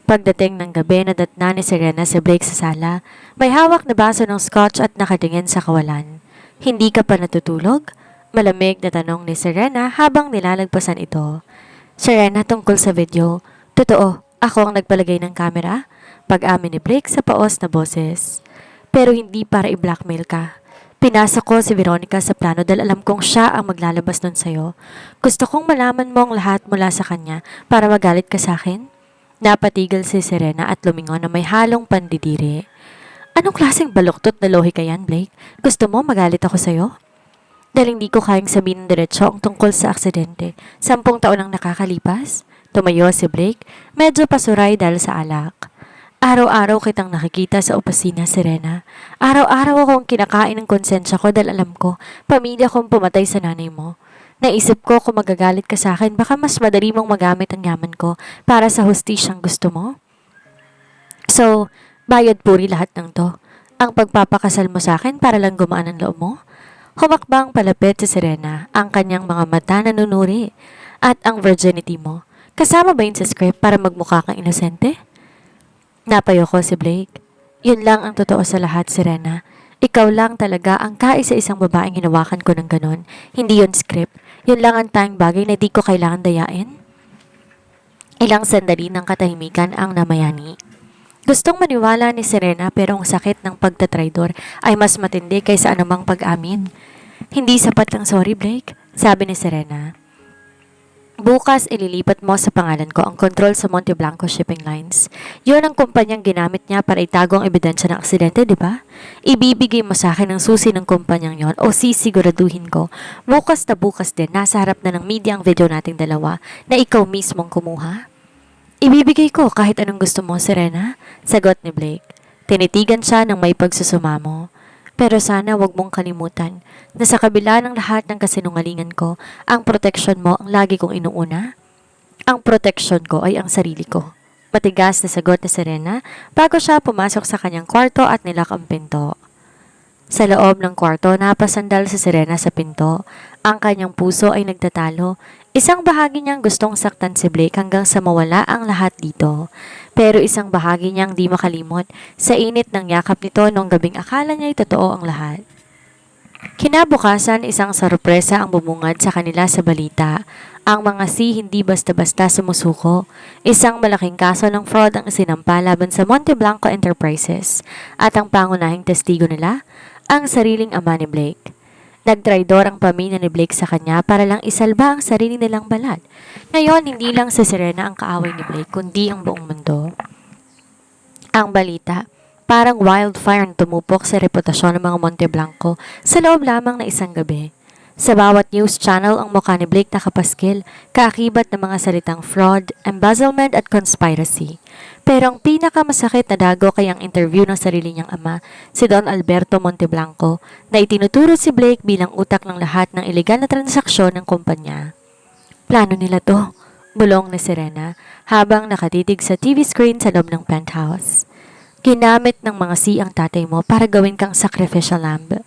Pagdating ng gabi, nadatna ni Serena si Blake sa sala. May hawak na baso ng scotch at nakatingin sa kawalan. Hindi ka pa natutulog? Malamig na tanong ni Serena habang nilalagpasan ito. Serena, tungkol sa video. Totoo, ako ang nagpalagay ng kamera? Pag-amin ni Blake sa paos na boses. Pero hindi para i-blackmail ka. Pinasa ko si Veronica sa plano dahil alam kong siya ang maglalabas nun sa'yo. Gusto kong malaman mo ang lahat mula sa kanya para magalit ka sa akin. Napatigil si Serena at lumingon na may halong pandidiri. Anong klaseng baluktot na lohi ka yan, Blake? Gusto mo magalit ako sa'yo? Dahil hindi ko kayang sabihin ng diretsyo ang tungkol sa aksidente. 10 taon ang nakakalipas. Tumayo si Blake, medyo pasuray dahil sa alak. Araw-araw kitang nakikita sa opisina, Serena. Araw-araw akong kinakain ng konsensya ko dahil alam ko, pamilya kong pumatay sa nanay mo. Naisip ko kung magagalit ka sa akin, baka mas madali mong magamit ang yaman ko para sa hustisyang gusto mo. So, bayad puri lahat ng to. Ang pagpapakasal mo sa akin para lang gumaan ang loob mo? Humakbang palapit si Serena, ang kanyang mga mata nanunuri, at ang virginity mo. Kasama ba yun sa script para magmukha kang inosente? Napayo ko si Blake. Yun lang ang totoo sa lahat, Serena. Ikaw lang talaga ang kaisa-isang babaeng hinawakan ko ng ganon. Hindi yun script. Yun lang ang tayong bagay na di ko kailangan dayain. Ilang sandali ng katahimikan ang namayani. Gustong maniwala ni Serena pero ang sakit ng pagtatraidor ay mas matindi kaysa anumang pag-amin. Hindi sapat lang sorry, Blake, sabi ni Serena. Bukas ililipat mo sa pangalan ko ang control sa Monte Blanco Shipping Lines. Yun ang kumpanyang ginamit niya para itago ang ebidensya ng aksidente, di ba? Ibibigay mo sa akin ang susi ng kumpanyang yon o sisiguraduhin ko. Bukas na bukas din, nasa harap na ng media ang video nating dalawa na ikaw mismong kumuha. Ibibigay ko kahit anong gusto mo, Serena, sagot ni Blake. Tinitigan siya ng may pagsusumamo. Pero sana wag mong kalimutan na sa kabila ng lahat ng kasinungalingan ko, ang proteksyon mo ang lagi kong inuuna. Ang proteksyon ko ay ang sarili ko. Matigas na sagot ni Serena bago siya pumasok sa kanyang kwarto at nilak ang pinto. Sa loob ng kwarto, napasandal si Serena sa pinto. Ang kanyang puso ay nagtatalo. Isang bahagi niyang gustong saktan si Blake hanggang sa mawala ang lahat dito. Pero isang bahagi niyang di makalimot sa init ng yakap nito nung gabing akala niya'y totoo ang lahat. Kinabukasan, isang sorpresa ang bumungad sa kanila sa balita. Ang mga hindi basta-basta sumusuko. Isang malaking kaso ng fraud ang isinampa laban sa Monte Blanco Enterprises. At ang pangunahing testigo nila, ang sariling ama ni Blake. Nagtraidor ang pamilya ni Blake sa kanya para lang isalba ang sarili nilang balat. Ngayon, hindi lang si Serena ang kaaway ni Blake, kundi ang buong mundo. Ang balita, parang wildfire na tumupok sa reputasyon ng mga Monte Blanco sa loob lamang na isang gabi. Sa bawat news channel ang mukha ni Blake nakapaskil, kaakibat ng mga salitang fraud, embezzlement at conspiracy. Pero ang pinakamasakit na dago kay ang interview ng sarili niyang ama, si Don Alberto Monteblanco, na itinuturo si Blake bilang utak ng lahat ng ilegal na transaksyon ng kumpanya. Plano nila to, bulong ni Serena habang nakatitig sa TV screen sa loob ng penthouse. Ginamit ng mga ang tatay mo para gawin kang sacrificial lamb.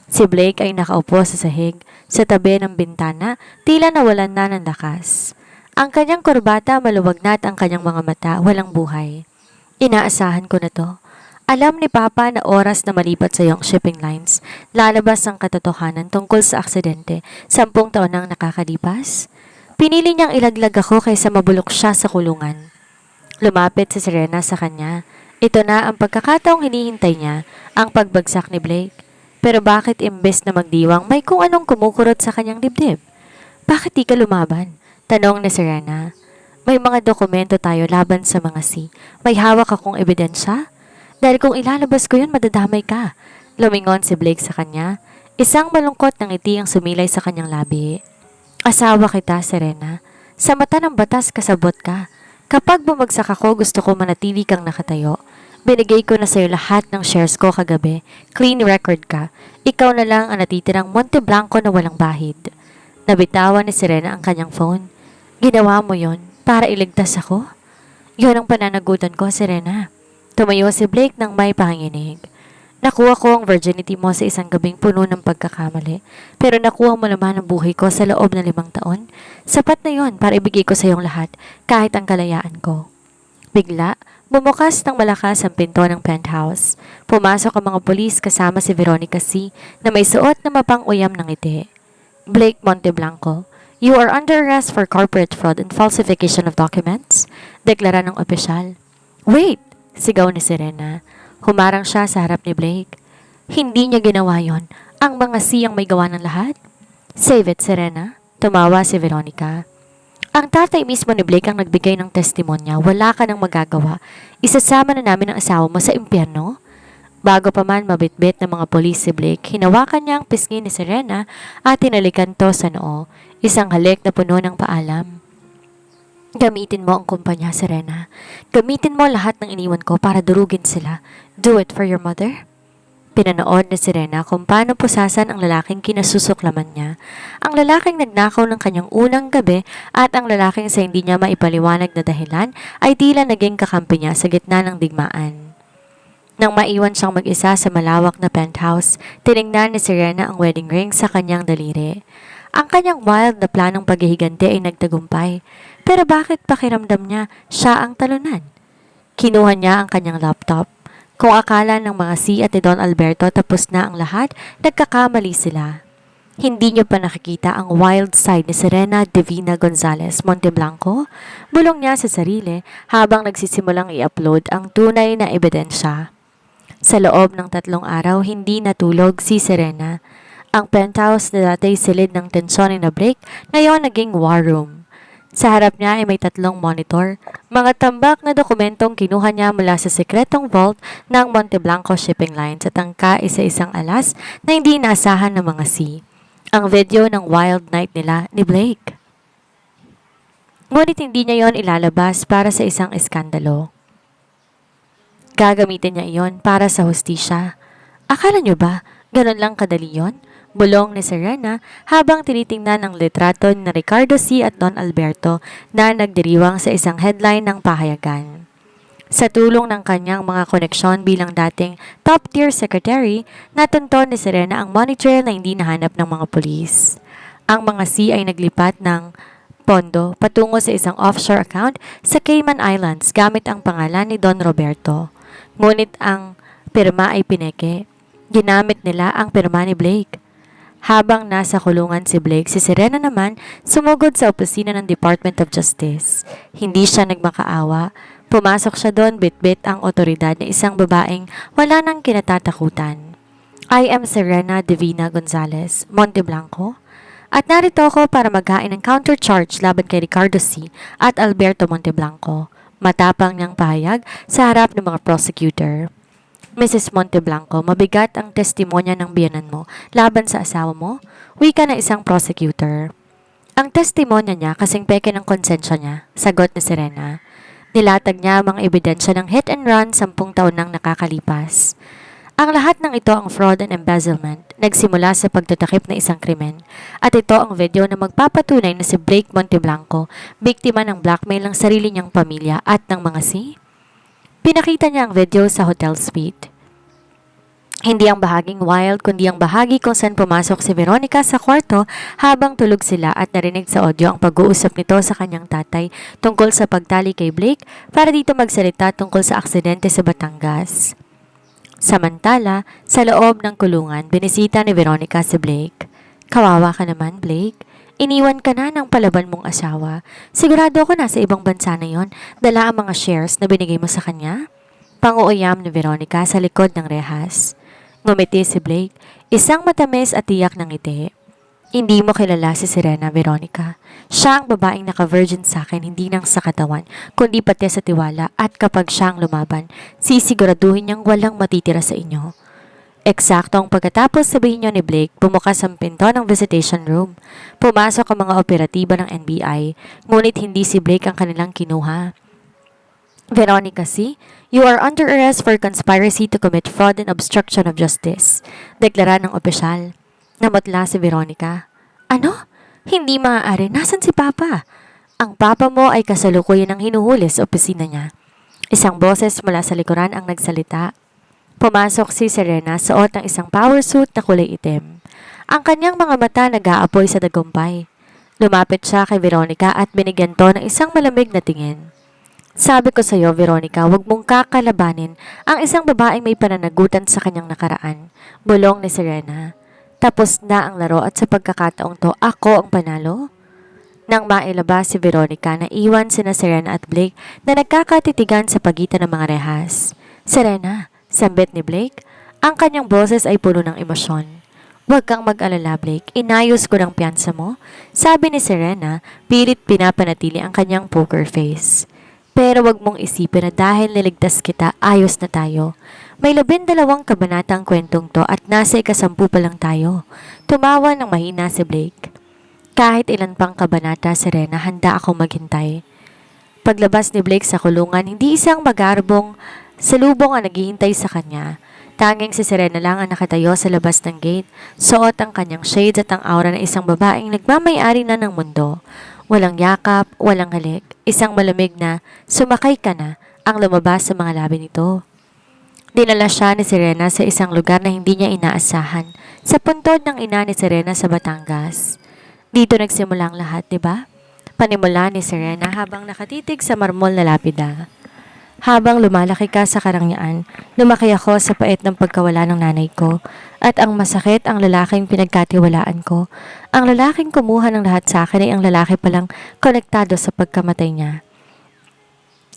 Si Blake ay nakaupo sa sahig, sa tabi ng bintana, tila nawalan na ng lakas. Ang kanyang kurbata maluwag na at ang kanyang mga mata walang buhay. Inaasahan ko na to. Alam ni Papa na oras na malipat sa iyong shipping lines, lalabas ang katotohanan tungkol sa aksidente, 10 taon nang nakakalipas. Pinili niyang ilaglag ako kaysa mabulok siya sa kulungan. Lumapit si Serena sa kanya. Ito na ang pagkakataong hinihintay niya, ang pagbagsak ni Blake. Pero bakit imbes na magdiwang may kung anong kumukurot sa kanyang dibdib? Bakit di ka lumaban? Tanong ni Serena. May mga dokumento tayo laban sa mga May hawak akong ebidensya? Dahil kung ilalabas ko yun, madadamay ka. Lumingon si Blake sa kanya. Isang malungkot na ngiti ang sumilay sa kanyang labi. Asawa kita, Serena. Sa mata ng batas kasabot ka. Kapag bumagsak ako, gusto ko manatili kang nakatayo. Binigay ko na sa'yo lahat ng shares ko kagabi. Clean record ka. Ikaw na lang ang natitirang Monte Blanco na walang bahid. Nabitawan ni Serena ang kanyang phone. Ginawa mo yon para iligtas ako? Yun ang pananagutan ko, Serena. Tumayo si Blake nang may panginginig. Nakuha ko ang virginity mo sa isang gabing puno ng pagkakamali. Pero nakuha mo naman ang buhay ko sa loob ng 5 taon. Sapat na yon para ibigay ko sa iyong lahat, kahit ang kalayaan ko. Bigla, bumukas ng malakas ang pinto ng penthouse. Pumasok ang mga pulis kasama si Veronica C. na may suot na mapang-uyam ng ngiti. Blake Monteblanco, you are under arrest for corporate fraud and falsification of documents, deklara ng opisyal. Wait! Sigaw ni Serena. Humarang siya sa harap ni Blake. Hindi niya ginawa yon. Ang mga siyang may gawa ng lahat. Save it, Serena. Tumawa si Veronica. Ang tatay mismo ni Blake ang nagbigay ng testimonya. Wala ka nang magagawa. Isasama na namin ang asawa mo sa impyerno. Bago pa man mabitbit ng mga polis si Blake, hinawakan niya ang pisngi ni Serena at tinalikan to sa noo. Isang halik na puno ng paalam. Gamitin mo ang kumpanya, Serena. Gamitin mo lahat ng iniwan ko para durugin sila. Do it for your mother. Pinanood ni Serena kung paano pusasan ang lalaking kinasusuklaman niya. Ang lalaking nagnakaw ng kanyang unang gabi at ang lalaking sa hindi niya maipaliwanag na dahilan ay tila naging kakampi niya sa gitna ng digmaan. Nang maiwan siyang mag-isa sa malawak na penthouse, tiningnan ni Serena ang wedding ring sa kanyang daliri. Ang kanyang wild na planong paghihiganti ay nagtagumpay. Pero bakit pakiramdam niya siya ang talunan? Kinuha niya ang kanyang laptop. Kung akala ng mga C at ni Don Alberto tapos na ang lahat, nagkakamali sila. Hindi niyo pa nakikita ang wild side ni Serena Divina Gonzalez Monteblanco? Bulong niya sa sarili habang nagsisimulang i-upload ang tunay na ebidensya. Sa loob ng 3 araw, hindi natulog si Serena. Ang penthouse na dati silid ng tensyon na break, ngayon naging war room. Sa harap niya ay may 3 monitor, mga tambak na dokumentong kinuha niya mula sa sekretong vault ng Monteblanco Shipping Lines at ang kaisa-isang alas na hindi naasahan ng mga C. Ang video ng wild night nila ni Blake. Ngunit hindi niya yon ilalabas para sa isang eskandalo. Gagamitin niya iyon para sa hustisya. Akala niyo ba, ganun lang kadali yon? Bulong ni Serena habang tinitingnan ang litrato ni Ricardo C. at Don Alberto na nagdiriwang sa isang headline ng pahayagan. Sa tulong ng kanyang mga koneksyon bilang dating top-tier secretary, natunton ni Serena ang money trail na hindi nahanap ng mga pulis. Ang mga C ay naglipat ng pondo patungo sa isang offshore account sa Cayman Islands gamit ang pangalan ni Don Roberto. Ngunit ang pirma ay pineke. Ginamit nila ang pirma ni Blake. Habang nasa kulungan si Blake, si Serena naman sumugod sa opisina ng Department of Justice. Hindi siya nagmakaawa. Pumasok siya doon bitbit ang otoridad na isang babaeng wala nang kinatatakutan. I am Serena Divina Gonzalez Monteblanco at narito ako para maghain ng countercharge laban kay Ricardo C. at Alberto Monteblanco. Matapang niyang pahayag sa harap ng mga prosecutor. Mrs. Monteblanco, mabigat ang testimonya ng biyanan mo laban sa asawa mo, wika na isang prosecutor. Ang testimonya niya kasing peke ng konsensya niya, sagot ni Serena. Nilatag niya ang mga ebidensya ng hit and run 10 taon nang nakakalipas. Ang lahat ng ito ang fraud and embezzlement, nagsimula sa pagtatakip na isang krimen. At ito ang video na magpapatunay na si Blake Monteblanco, biktima ng blackmail ng sarili niyang pamilya at ng mga C. Pinakita niya ang video sa hotel suite. Hindi ang bahaging wild, kundi ang bahagi kung saan pumasok si Veronica sa kwarto habang tulog sila at narinig sa audio ang pag-uusap nito sa kanyang tatay tungkol sa pagtali kay Blake para dito magsalita tungkol sa aksidente sa Batangas. Samantala, sa loob ng kulungan, binisita ni Veronica si Blake. Kawawa ka naman, Blake. Iniwan ka na ng palaban mong asawa. Sigurado ako nasa ibang bansa na yon, dala ang mga shares na binigay mo sa kanya. Panguuyam ni Veronica sa likod ng rehas. Ngumiti si Blake, isang matamis at tiyak ng ngiti. Hindi mo kilala si Serena, Veronica. Siya ang babaeng naka-virgin sa akin, hindi nang sa katawan, kundi pati sa tiwala at kapag siya ang lumaban, sisiguraduhin niyang walang matitira sa inyo. Eksaktong pagkatapos sabihin niyo ni Blake, bumukas ang pinto ng visitation room. Pumasok ang mga operatiba ng NBI, ngunit hindi si Blake ang kanilang kinuha. Veronica C., you are under arrest for conspiracy to commit fraud and obstruction of justice, deklara ng opisyal. Namutla si Veronica. Ano? Hindi maaari. Nasaan si Papa? Ang papa mo ay kasalukuyan ang hinuhuli sa opisina niya. Isang boses mula sa likuran ang nagsalita. Pumasok si Serena suot ng isang power suit na kulay itim. Ang kanyang mga mata nag-aapoy sa tagumpay. Lumapit siya kay Veronica at binigyan to ng isang malamig na tingin. Sabi ko sa iyo, Veronica, huwag mong kakalabanin ang isang babaeng may pananagutan sa kanyang nakaraan. Bulong ni Serena. Tapos na ang laro at sa pagkakataong to, ako ang panalo? Nang mailabas si Veronica, naiwan sina Serena at Blake na nagkakatitigan sa pagitan ng mga rehas. Serena, sambit ni Blake, ang kanyang boses ay puno ng emosyon. Huwag kang mag-alala, Blake. Inayos ko ng piyansa mo. Sabi ni Serena, pilit pinapanatili ang kanyang poker face. Pero wag mong isipin na dahil niligtas kita, ayos na tayo. May 12 kabanata ang kwentong to at nasa 10 pa lang tayo. Tumawa ng mahina si Blake. Kahit ilan pang kabanata, Serena, handa akong maghintay. Paglabas ni Blake sa kulungan, hindi isang magarbong salubong ang naghihintay sa kanya. Tanging si Serena lang ang nakatayo sa labas ng gate. Suot ang kanyang shades at ang aura ng isang babaeng nagmamayari na ng mundo. Walang yakap, walang halik. Isang malamig na, sumakay ka na, ang lumabas sa mga labi nito. Dinala siya ni Serena sa isang lugar na hindi niya inaasahan. Sa puntod ng ina ni Serena sa Batangas. Dito nagsimula ang lahat, di ba? Panimula ni Serena habang nakatitig sa marmol na lapida. Habang lumalaki ka sa karangyaan, lumaki ako sa pait ng pagkawala ng nanay ko. At ang masakit ang lalaking pinagkatiwalaan ko. Ang lalaking kumuha ng lahat sa akin ay ang lalaki palang konektado sa pagkamatay niya.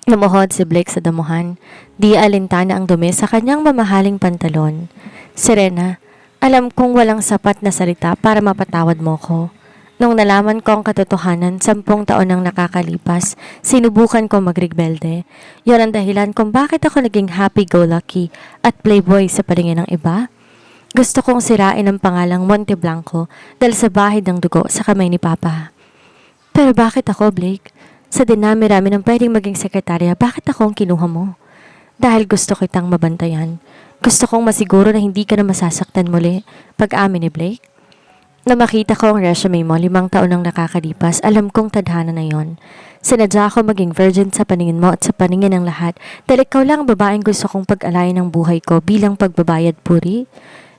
Lumuhod si Blake sa damuhan. Di alintana ang dumi sa kanyang mamahaling pantalon. Serena, alam kong walang sapat na salita para mapatawad mo ko. Nung nalaman ko ang katotohanan, 10 taon nang nakakalipas, sinubukan ko magrebelde. Yon ang dahilan kung bakit ako naging happy-go-lucky at playboy sa paningin ng iba. Gusto kong sirain ang pangalang Monte Blanco dahil sa bahid ng dugo sa kamay ni Papa. Pero bakit ako, Blake? Sa dinami-rami ng pwedeng maging sekretarya, bakit ako ang kinuha mo? Dahil gusto kitang mabantayan. Gusto kong masiguro na hindi ka na masasaktan muli pag-amin ni Blake. Na makita ko ang resume mo 5 taon nang nakakalipas, alam kong tadhana na yon. Sinadya ako maging virgin sa paningin mo at sa paningin ng lahat dahil ikaw lang ang babaeng gusto kong pag-alayin ng buhay ko bilang pagbabayad puri.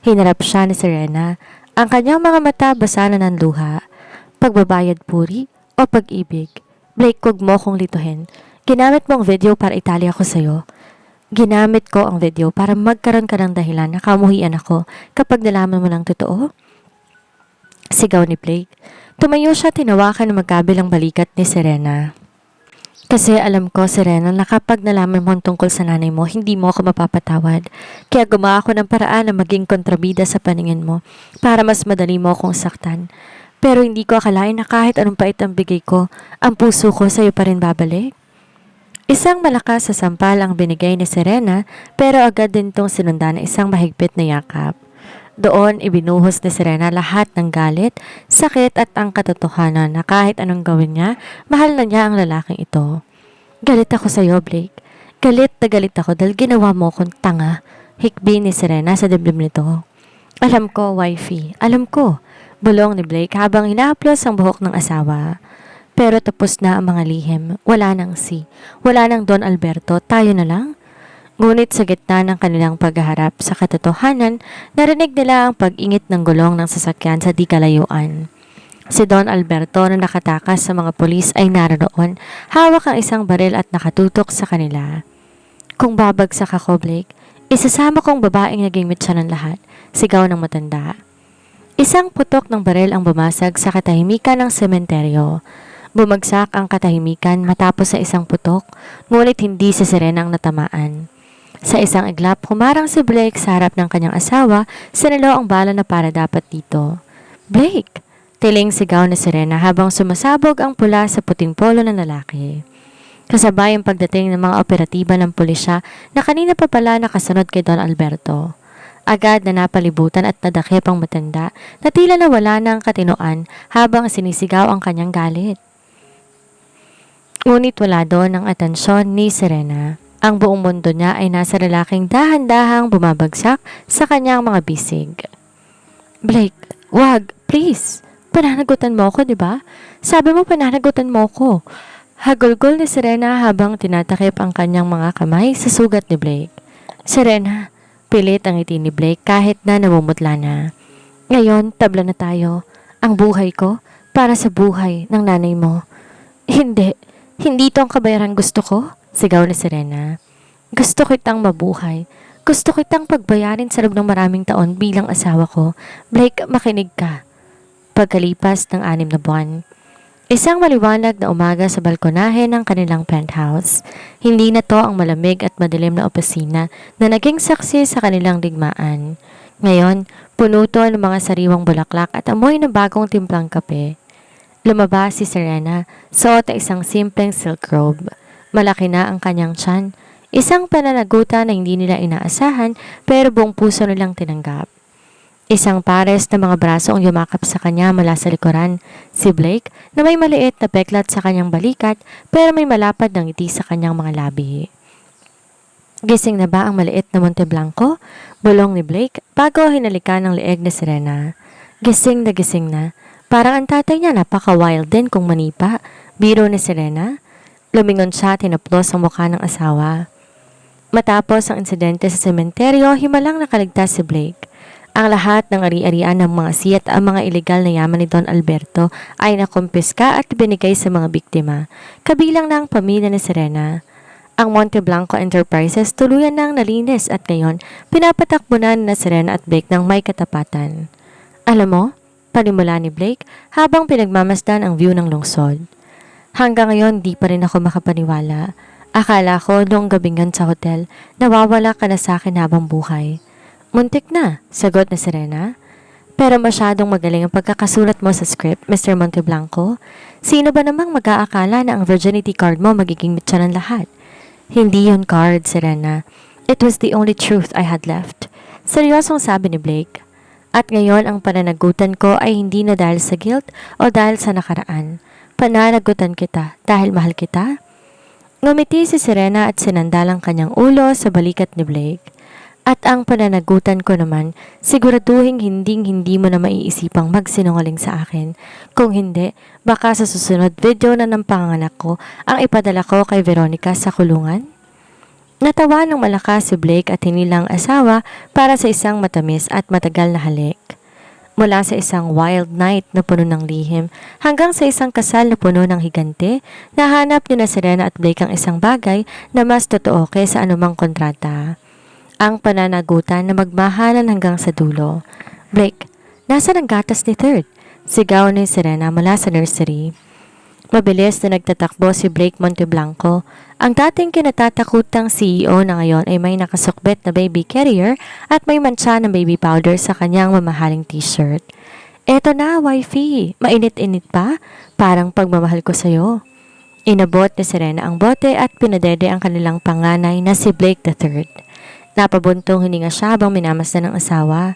Hinarap siya ni Serena. Ang kanyang mga mata basa na ng luha. Pagbabayad puri o pag-ibig? Blake, wag mo kong lituhin. Ginamit mo ang video para itali ako sa'yo. Ginamit ko ang video para magkaroon ka ng dahilan na kamuhian ako kapag nalaman mo ng totoo. Sigaw ni Blake. Tumayo siya, tinawakan ng magkabilang balikat ni Serena. Kasi alam ko, Serena, na kapag nalaman mo tungkol sa nanay mo, hindi mo ako mapapatawad. Kaya gumawa ako ng paraan na maging kontrabida sa paningin mo para mas madali mo akong saktan. Pero hindi ko akalain na kahit anong pait ang bigay ko, ang puso ko sa'yo pa rin babalik. Isang malakas sa sampal ang binigay ni Serena pero agad din itong sinundan ng isang mahigpit na yakap. Doon ibinuhos ni Serena lahat ng galit, sakit at ang katotohanan na kahit anong gawin niya, mahal na niya ang lalaking ito. Galit ako sa iyo, Blake. Galit na galit ako dahil ginawa mo akong tanga. Hikbi ni Serena sa dibdib nito. Alam ko, wifey. Alam ko. Bulong ni Blake habang hinahaplos ang buhok ng asawa. Pero tapos na ang mga lihim. Wala nang wala nang Don Alberto. Tayo na lang. Ngunit sa gitna ng kanilang paghaharap sa katotohanan, narinig nila ang pag-ingit ng gulong ng sasakyan sa di kalayuan. Si Don Alberto na nakatakas sa mga pulis ay naroon, hawak ang isang baril at nakatutok sa kanila. Kung babagsak ako, Blake, isasama kong babaeng naging mitsa ng lahat, sigaw ng matanda. Isang putok ng baril ang bumasag sa katahimikan ng sementeryo. Bumagsak ang katahimikan matapos sa isang putok, ngunit hindi si Serena ang natamaan. Sa isang iglap, humarang si Blake sa harap ng kanyang asawa, sinalo ang bala na para dapat dito. Blake! Tiling sigaw ni Serena habang sumasabog ang pula sa puting polo ng lalaki. Kasabay ang pagdating ng mga operatiba ng pulisya na kanina pa pala nakasunod kay Don Alberto. Agad na napalibutan at nadakip ang matanda na tila nawala ng katinoan habang sinisigaw ang kanyang galit. Ngunit wala doon ang atensyon ni Serena. Ang buong mundo niya ay nasa lalaking dahan-dahang bumabagsak sa kanyang mga bisig. Blake, wag, please. Pananagutan mo ako, di ba? Sabi mo pananagutan mo ako. Hagulgol ni Serena habang tinatakip ang kanyang mga kamay sa sugat ni Blake. Serena, pilit ang ngiti ni Blake kahit na namumutla na. Ngayon, tabla na tayo. Ang buhay ko para sa buhay ng nanay mo. Hindi. Hindi ito ang kabayaran gusto ko, sigaw ni Serena. Gusto kitang mabuhay. Gusto kitang pagbayarin sa loob ng maraming taon bilang asawa ko. Blake, makinig ka. Pagkalipas ng 6 na buwan, isang maliwanag na umaga sa balkonahe ng kanilang penthouse. Hindi na to ang malamig at madilim na opisina na naging saksi sa kanilang digmaan. Ngayon, puno to ng mga sariwang bulaklak at amoy ng bagong timplang kape. Lumabas si Serena, suot na isang simpleng silk robe. Malaki na ang kanyang tiyan. Isang pananagutan na hindi nila inaasahan pero buong puso nilang tinanggap. Isang pares na mga braso ang yumakap sa kanya mula sa likuran. Si Blake na may maliit na peklat sa kanyang balikat pero may malapad na ngiti sa kanyang mga labi. Gising na ba ang maliit na Monteblanco? Bulong ni Blake bago hinalikan ng leeg ni Serena. Gising na. Parang ang tatay niya napaka-wild din kung manipa. Biro ni Serena. Lumingon siya at hinaplos ang mukha ng asawa. Matapos ang insidente sa sementeryo, himalang nakaligtas si Blake. Ang lahat ng ari-arian ng mga siyat at ang mga ilegal na yaman ni Don Alberto ay nakumpiska at binigay sa mga biktima, kabilang na ang pamilya ni Serena. Ang Monteblanco Enterprises tuluyan nang nalinis at ngayon pinapatakbo na ni Serena at Blake ng may katapatan. Alam mo, panimula ni Blake habang pinagmamasdan ang view ng lungsod. Hanggang ngayon di pa rin ako makapaniwala. Akala ko noong gabing yan sa hotel, nawawala ka na sa akin habang buhay. Muntik na, sagot ni Serena. Pero masyadong magaling ang pagkakasulat mo sa script, Mr. Monteblanco. Sino ba namang mag-aakala na ang virginity card mo magiging mitya ng lahat? Hindi yon card, Serena. It was the only truth I had left. Seryosong sabi ni Blake. At ngayon ang pananagutan ko ay hindi na dahil sa guilt o dahil sa nakaraan. Pananagutan kita dahil mahal kita. Ngumiti si Serena at sinandalang kanyang ulo sa balikat ni Blake. At ang pananagutan ko naman, siguraduhin hindi mo na maiisipang magsinungaling sa akin. Kung hindi, baka sa susunod video na ng panganganak ko ang ipadala ko kay Veronica sa kulungan. Natawa ng malakas si Blake at hinilang asawa para sa isang matamis at matagal na halik. Mula sa isang wild night na puno ng lihim hanggang sa isang kasal na puno ng higante, nahanap ni na Serena at Blake ang isang bagay na mas totoo kaysa anumang kontrata. Ang pananagutan na magmahalan hanggang sa dulo. Blake, nasaan ang gatas ni Third? Sigaw ni Serena mula sa nursery. Mabilis na nagtatakbo si Blake Monteblanco. Ang dating kinatatakutang CEO na ngayon ay may nakasukbit na baby carrier at may mancha ng baby powder sa kanyang mamahaling t-shirt. Eto na, wifey. Mainit-init pa? Parang pagmamahal ko sa'yo. Inabot ni Serena ang bote at pinadede ang kanilang panganay na si Blake III. Napabuntong hininga siya habang minamasdan ng asawa.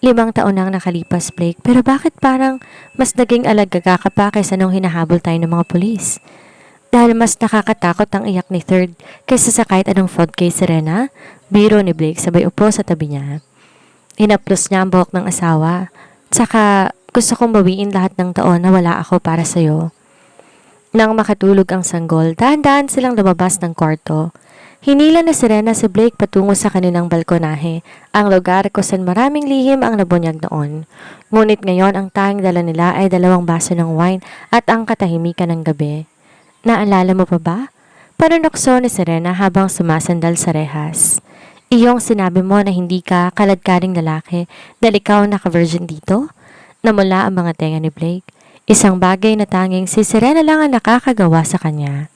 5 taon nang nakalipas, Blake, pero bakit parang mas naging alagaga ka pa kaysa nung hinahabol tayo ng mga pulis? Dahil mas nakakatakot ang iyak ni Third kaysa sa kahit anong fraud kay Serena? Biro ni Blake sabay upo sa tabi niya. Hinaplos niya ang buhok ng asawa. Tsaka gusto kong bawiin lahat ng taon na wala ako para sa'yo. Nang makatulog ang sanggol, dahan-dahan silang lumabas ng kwarto. Hinila na Serena si Blake patungo sa kanilang balkonahe, ang lugar kung saan maraming lihim ang nabunyag noon. Ngunit ngayon ang tanging dala nila ay 2 baso ng wine at ang katahimikan ng gabi. Naalala mo pa ba? Panunokso ni Serena habang sumasandal sa rehas. Iyong sinabi mo na hindi ka kaladkaring lalaki dahil ikaw naka-virgin dito? Namula ang mga tenga ni Blake. Isang bagay na tanging si Serena lang ang nakakagawa sa kanya.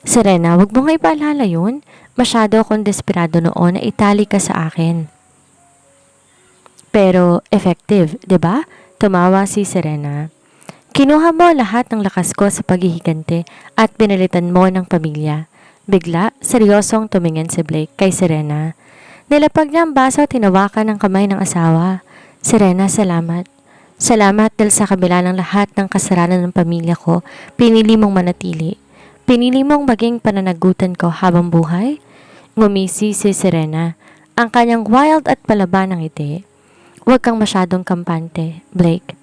Serena, wag mo nga ipaalala yun. Masyado akong desperado noon na itali ka sa akin. Pero effective, 'di ba? Tumawa si Serena. Kinuha mo lahat ng lakas ko sa paghihigante at pinalitan mo ng pamilya. Bigla, seryosong tumingin si Blake kay Serena. Nilapag niya ang baso at tinawakan ng kamay ng asawa. Serena, salamat. Salamat dahil sa kabila ng lahat ng kasalanan ng pamilya ko, pinili mong manatili. Pinili mong maging pananagutan ko habang buhay? Ngumisi si Serena, ang kanyang wild at palaban ng ngiti. Huwag kang masyadong kampante, Blake.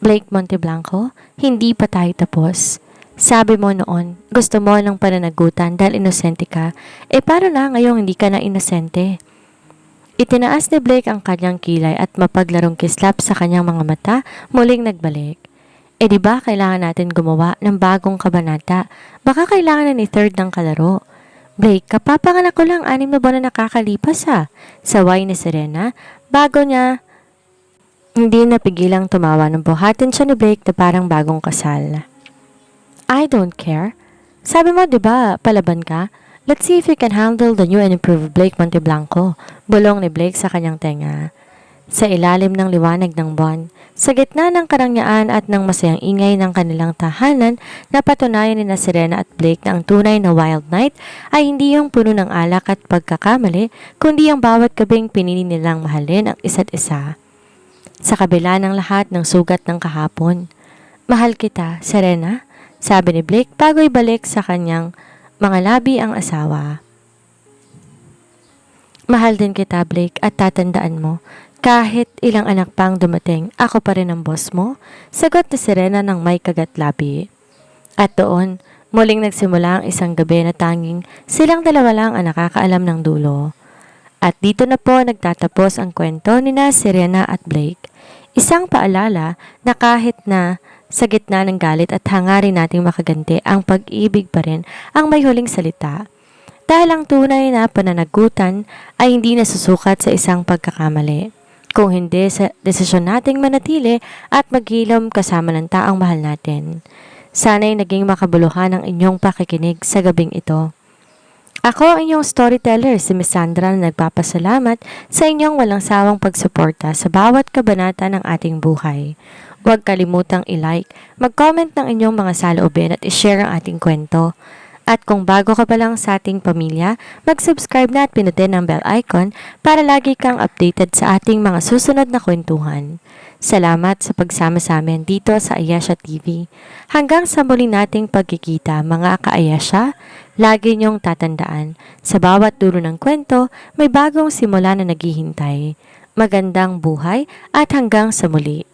Blake Monteblanco, hindi pa tayo tapos. Sabi mo noon, gusto mo ng pananagutan dahil inosente ka. Paano na ngayong hindi ka na inosente? Itinaas ni Blake ang kanyang kilay at mapaglarong kislap sa kanyang mga mata, muling nagbalik. Di ba kailangan natin gumawa ng bagong kabanata? Baka kailangan na ni third ng kalaro. Blake, kapapanganak ko lang 6 na buwan na nakakalipas ha. Saway ni Serena, bago niya hindi napigilang tumawa ng buhatin siya ni Blake na parang bagong kasal. I don't care. Sabi mo, di ba, palaban ka? Let's see if you can handle the new and improved Blake Monteblanco. Bulong ni Blake sa kanyang tenga. Sa ilalim ng liwanag ng buwan, sa gitna ng karangyaan at ng masayang ingay ng kanilang tahanan, napatunayan ni na Serena at Blake na ang tunay na wild night ay hindi yung puno ng alak at pagkakamali, kundi ang bawat gabing pinili nilang mahalin ang isa't isa. Sa kabila ng lahat ng sugat ng kahapon. Mahal kita, Serena, sabi ni Blake bago ibalik sa kanyang mga labi ang asawa. Mahal din kita, Blake, at tatandaan mo, kahit ilang anak pang dumating, ako pa rin ang boss mo, sagot ni Serena ng may kagat-labi. At doon, muling nagsimula ang isang gabi na tanging silang dalawa lang ang nakakaalam ng dulo. At dito na po nagtatapos ang kwento ni na Serena at Blake. Isang paalala na kahit na sa gitna ng galit at hangarin nating makaganti, ang pag-ibig pa rin ang may huling salita. Dahil ang tunay na pananagutan ay hindi nasusukat sa isang pagkakamali, kung hindi sa desisyon nating manatili at maghilom kasama ng taong mahal natin. Sana'y naging makabuluhan ang inyong pakikinig sa gabing ito. Ako ang inyong storyteller, si Miss Sandra, na nagpapasalamat sa inyong walang sawang pagsuporta sa bawat kabanata ng ating buhay. Huwag kalimutang i-like, mag-comment ng inyong mga saloobin at i-share ang ating kwento. At kung bago ka pa lang sa ating pamilya, mag-subscribe na at pinutin ang bell icon para lagi kang updated sa ating mga susunod na kwentuhan. Salamat sa pagsama sa amin dito sa Ayesha TV. Hanggang sa muli nating pagkikita, mga ka-Ayesha, lagi niyong tatandaan, sa bawat dulo ng kwento, may bagong simula na naghihintay. Magandang buhay at hanggang sa muli.